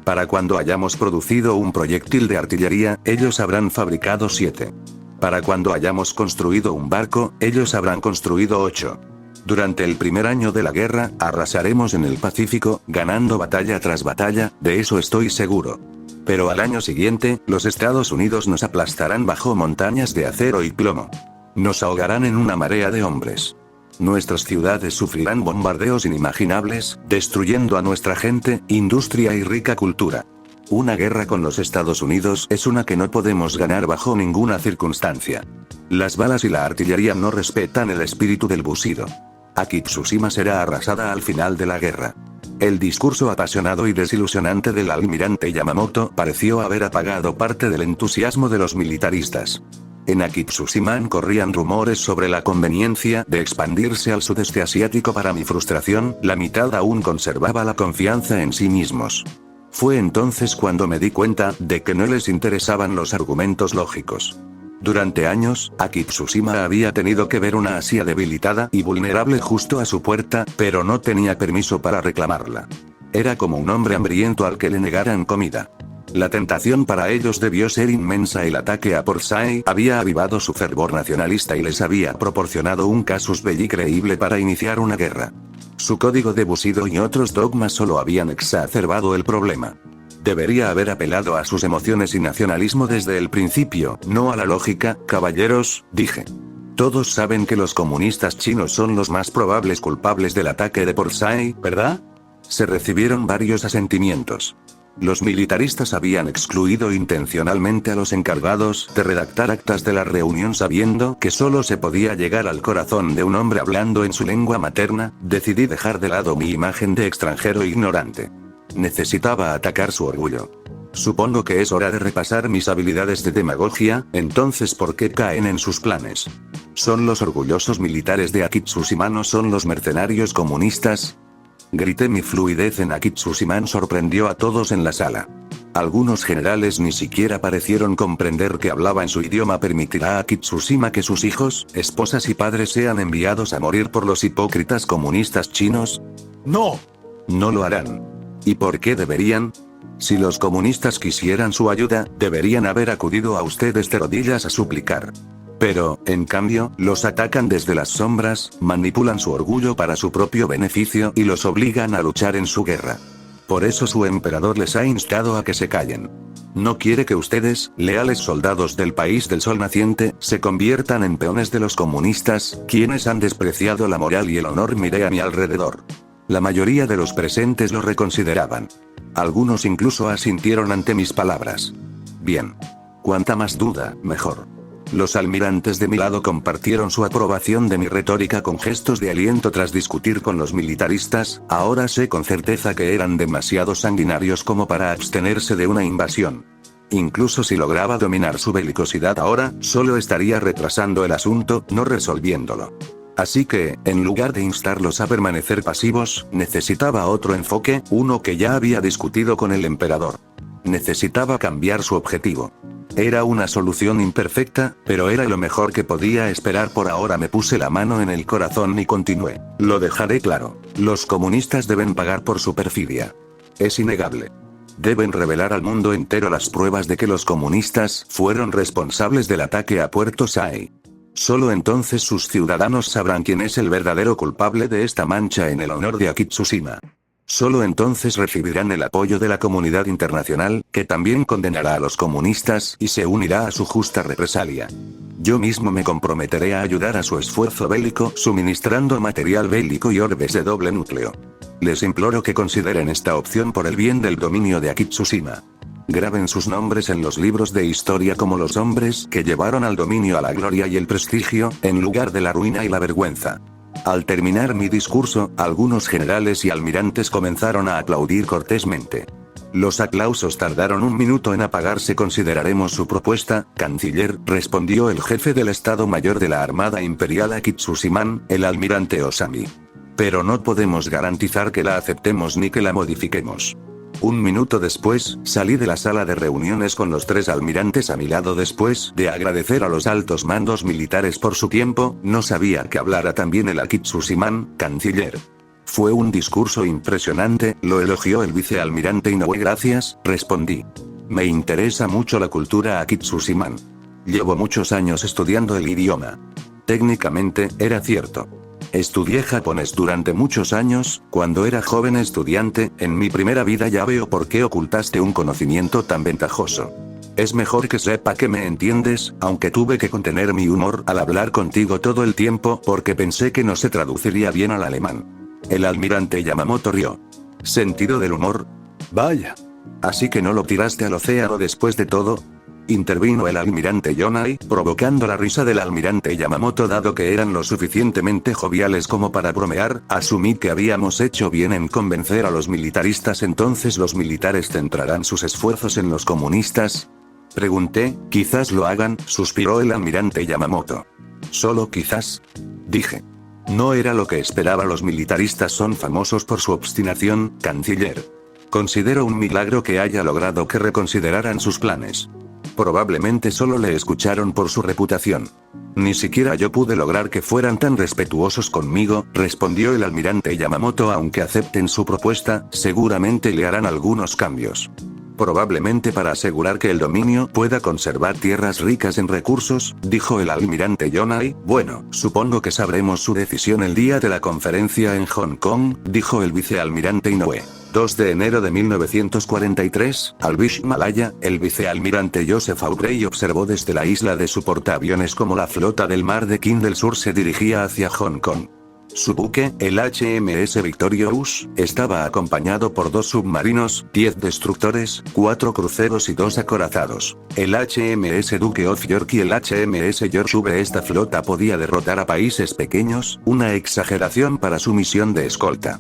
Para cuando hayamos producido un proyectil de artillería, ellos habrán fabricado 7. Para cuando hayamos construido un barco, ellos habrán construido 8. Durante el primer año de la guerra, arrasaremos en el Pacífico, ganando batalla tras batalla, de eso estoy seguro. Pero al año siguiente, los Estados Unidos nos aplastarán bajo montañas de acero y plomo. Nos ahogarán en una marea de hombres. Nuestras ciudades sufrirán bombardeos inimaginables, destruyendo a nuestra gente, industria y rica cultura. Una guerra con los Estados Unidos es una que no podemos ganar bajo ninguna circunstancia. Las balas y la artillería no respetan el espíritu del Bushido. Akitsushima será arrasada al final de la guerra. El discurso apasionado y desilusionante del almirante Yamamoto pareció haber apagado parte del entusiasmo de los militaristas. En Akitsushiman corrían rumores sobre la conveniencia de expandirse al sudeste asiático. Para mi frustración, la mitad aún conservaba la confianza en sí mismos. Fue entonces cuando me di cuenta de que no les interesaban los argumentos lógicos. Durante años, Akitsushima había tenido que ver una Asia debilitada y vulnerable justo a su puerta, pero no tenía permiso para reclamarla. Era como un hombre hambriento al que le negaran comida. La tentación para ellos debió ser inmensa. El ataque a Port Said había avivado su fervor nacionalista y les había proporcionado un casus belli creíble para iniciar una guerra. Su código de Bushido y otros dogmas solo habían exacerbado el problema. Debería haber apelado a sus emociones y nacionalismo desde el principio, no a la lógica. Caballeros, dije. Todos saben que los comunistas chinos son los más probables culpables del ataque de Port Said, ¿verdad? Se recibieron varios asentimientos. Los militaristas habían excluido intencionalmente a los encargados de redactar actas de la reunión sabiendo que solo se podía llegar al corazón de un hombre hablando en su lengua materna. Decidí dejar de lado mi imagen de extranjero ignorante. Necesitaba atacar su orgullo. Supongo que es hora de repasar mis habilidades de demagogia. Entonces, ¿por qué caen en sus planes? ¿Son los orgullosos militares de Akitsushima o son los mercenarios comunistas? Grité. Mi fluidez en Akitsushiman sorprendió a todos en la sala. Algunos generales ni siquiera parecieron comprender que hablaba en su idioma. ¿Permitirá Akitsushima que sus hijos, esposas y padres sean enviados a morir por los hipócritas comunistas chinos? ¡No! No lo harán. ¿Y por qué deberían? Si los comunistas quisieran su ayuda, deberían haber acudido a ustedes de rodillas a suplicar. Pero, en cambio, los atacan desde las sombras, manipulan su orgullo para su propio beneficio y los obligan a luchar en su guerra. Por eso su emperador les ha instado a que se callen. No quiere que ustedes, leales soldados del país del sol naciente, se conviertan en peones de los comunistas, quienes han despreciado la moral y el honor. Miré a mi alrededor. La mayoría de los presentes lo reconsideraban. Algunos incluso asintieron ante mis palabras. Bien. Cuanta más duda, mejor. Los almirantes de mi lado compartieron su aprobación de mi retórica con gestos de aliento. Tras discutir con los militaristas, ahora sé con certeza que eran demasiado sanguinarios como para abstenerse de una invasión. Incluso si lograba dominar su belicosidad ahora, solo estaría retrasando el asunto, no resolviéndolo. Así que, en lugar de instarlos a permanecer pasivos, necesitaba otro enfoque, uno que ya había discutido con el emperador. Necesitaba cambiar su objetivo. Era una solución imperfecta, pero era lo mejor que podía esperar por ahora. Me puse la mano en el corazón y continué. Lo dejaré claro. Los comunistas deben pagar por su perfidia. Es innegable. Deben revelar al mundo entero las pruebas de que los comunistas fueron responsables del ataque a Puerto Sae. Solo entonces sus ciudadanos sabrán quién es el verdadero culpable de esta mancha en el honor de Akitsushima. Solo entonces recibirán el apoyo de la comunidad internacional, que también condenará a los comunistas y se unirá a su justa represalia. Yo mismo me comprometeré a ayudar a su esfuerzo bélico suministrando material bélico y orbes de doble núcleo. Les imploro que consideren esta opción por el bien del dominio de Akitsushima. Graben sus nombres en los libros de historia como los hombres que llevaron al dominio a la gloria y el prestigio, en lugar de la ruina y la vergüenza. Al terminar mi discurso, algunos generales y almirantes comenzaron a aplaudir cortésmente. Los aplausos tardaron un minuto en apagarse. Consideraremos su propuesta, canciller, respondió el jefe del Estado Mayor de la Armada Imperial Akitsushiman, el almirante Osami. Pero no podemos garantizar que la aceptemos ni que la modifiquemos. Un minuto después, salí de la sala de reuniones con los 3 almirantes a mi lado. Después de agradecer a los altos mandos militares por su tiempo, no sabía que hablara también el Akitsushiman, canciller. Fue un discurso impresionante, lo elogió el vicealmirante Inoue. Gracias, respondí. Me interesa mucho la cultura Akitsushiman. Llevo muchos años estudiando el idioma. Técnicamente, era cierto. Estudié japonés durante muchos años. Cuando era joven estudiante, en mi primera vida. Ya veo por qué ocultaste un conocimiento tan ventajoso. Es mejor que sepa que me entiendes, aunque tuve que contener mi humor al hablar contigo todo el tiempo porque pensé que no se traduciría bien al alemán. El almirante Yamamoto rió. ¿Sentido del humor? Vaya. ¿Así que no lo tiraste al océano después de todo? Intervino el almirante Yonai, provocando la risa del almirante Yamamoto. Dado que eran lo suficientemente joviales como para bromear, asumí que habíamos hecho bien en convencer a los militaristas. Entonces los militares centrarán sus esfuerzos en los comunistas. Pregunté. Quizás lo hagan, suspiró el almirante Yamamoto. Solo quizás. Dije. No era lo que esperaba. Los militaristas son famosos por su obstinación, canciller. Considero un milagro que haya logrado que reconsideraran sus planes. Probablemente solo le escucharon por su reputación. Ni siquiera yo pude lograr que fueran tan respetuosos conmigo, respondió el almirante Yamamoto. Aunque acepten su propuesta, seguramente le harán algunos cambios. Probablemente para asegurar que el dominio pueda conservar tierras ricas en recursos, dijo el almirante Yonai. Bueno, supongo que sabremos su decisión el día de la conferencia en Hong Kong, dijo el vicealmirante Inoue. 2 de enero de 1943, al Bish Malaya, el vicealmirante Joseph Aubrey observó desde la isla de su portaaviones cómo la flota del mar de Qin del Sur se dirigía hacia Hong Kong. Su buque, el HMS Victorious, estaba acompañado por 2 submarinos, 10 destructores, 4 cruceros y 2 acorazados. El HMS Duke of York y el HMS George V. Esta flota podía derrotar a países pequeños, una exageración para su misión de escolta.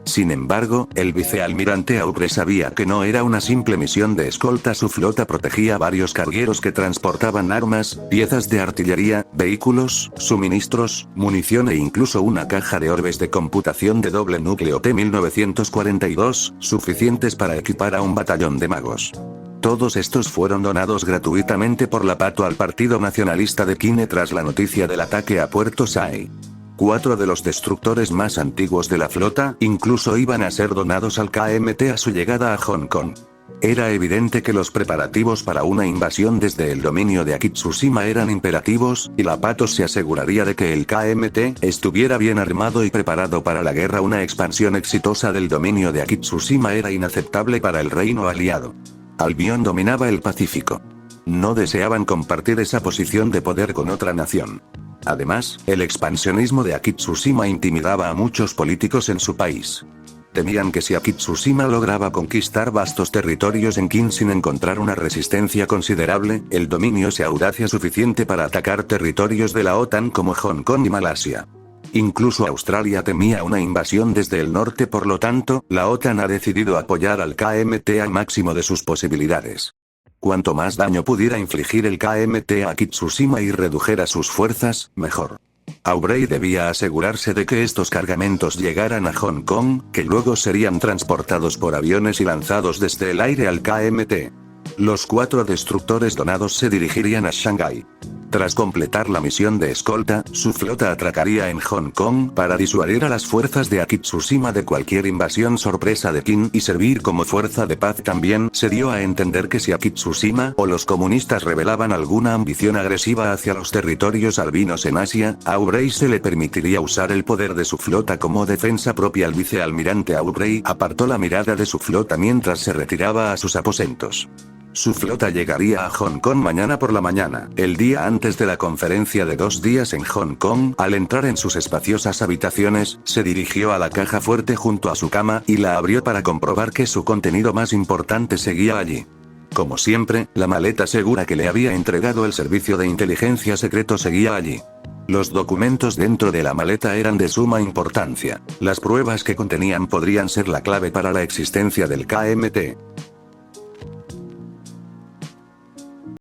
Sin embargo, el vicealmirante Aubrey sabía que no era una simple misión de escolta. Su flota protegía varios cargueros que transportaban armas, piezas de artillería, vehículos, suministros, munición e incluso una caja de orbes de computación de doble núcleo T-1942, suficientes para equipar a un batallón de magos. Todos estos fueron donados gratuitamente por la PATO al Partido Nacionalista de Qin tras la noticia del ataque a Puerto Sae. 4 de los destructores más antiguos de la flota, incluso iban a ser donados al KMT a su llegada a Hong Kong. Era evidente que los preparativos para una invasión desde el dominio de Akitsushima eran imperativos, y la PATO se aseguraría de que el KMT estuviera bien armado y preparado para la guerra. Una expansión exitosa del dominio de Akitsushima era inaceptable para el reino aliado. Albion dominaba el Pacífico. No deseaban compartir esa posición de poder con otra nación. Además, el expansionismo de Akitsushima intimidaba a muchos políticos en su país. Temían que si Akitsushima lograba conquistar vastos territorios en Qin sin encontrar una resistencia considerable, el dominio se audacia suficiente para atacar territorios de la OTAN como Hong Kong y Malasia. Incluso Australia temía una invasión desde el norte. Por lo tanto, la OTAN ha decidido apoyar al KMT al máximo de sus posibilidades. Cuanto más daño pudiera infligir el KMT a Akitsushima y redujera sus fuerzas, mejor. Aubrey debía asegurarse de que estos cargamentos llegaran a Hong Kong, que luego serían transportados por aviones y lanzados desde el aire al KMT. Los 4 destructores donados se dirigirían a Shanghái. Tras completar la misión de escolta, su flota atracaría en Hong Kong para disuadir a las fuerzas de Akitsushima de cualquier invasión sorpresa de Qin y servir como fuerza de paz. También se dio a entender que si Akitsushima o los comunistas revelaban alguna ambición agresiva hacia los territorios albinos en Asia, a Aubrey se le permitiría usar el poder de su flota como defensa propia. El vicealmirante Aubrey apartó la mirada de su flota mientras se retiraba a sus aposentos. Su flota llegaría a Hong Kong mañana por la mañana, el día antes de la conferencia de 2 días en Hong Kong. Al entrar en sus espaciosas habitaciones, se dirigió a la caja fuerte junto a su cama y la abrió para comprobar que su contenido más importante seguía allí. Como siempre, la maleta segura que le había entregado el servicio de inteligencia secreto seguía allí. Los documentos dentro de la maleta eran de suma importancia. Las pruebas que contenían podrían ser la clave para la existencia del KMT.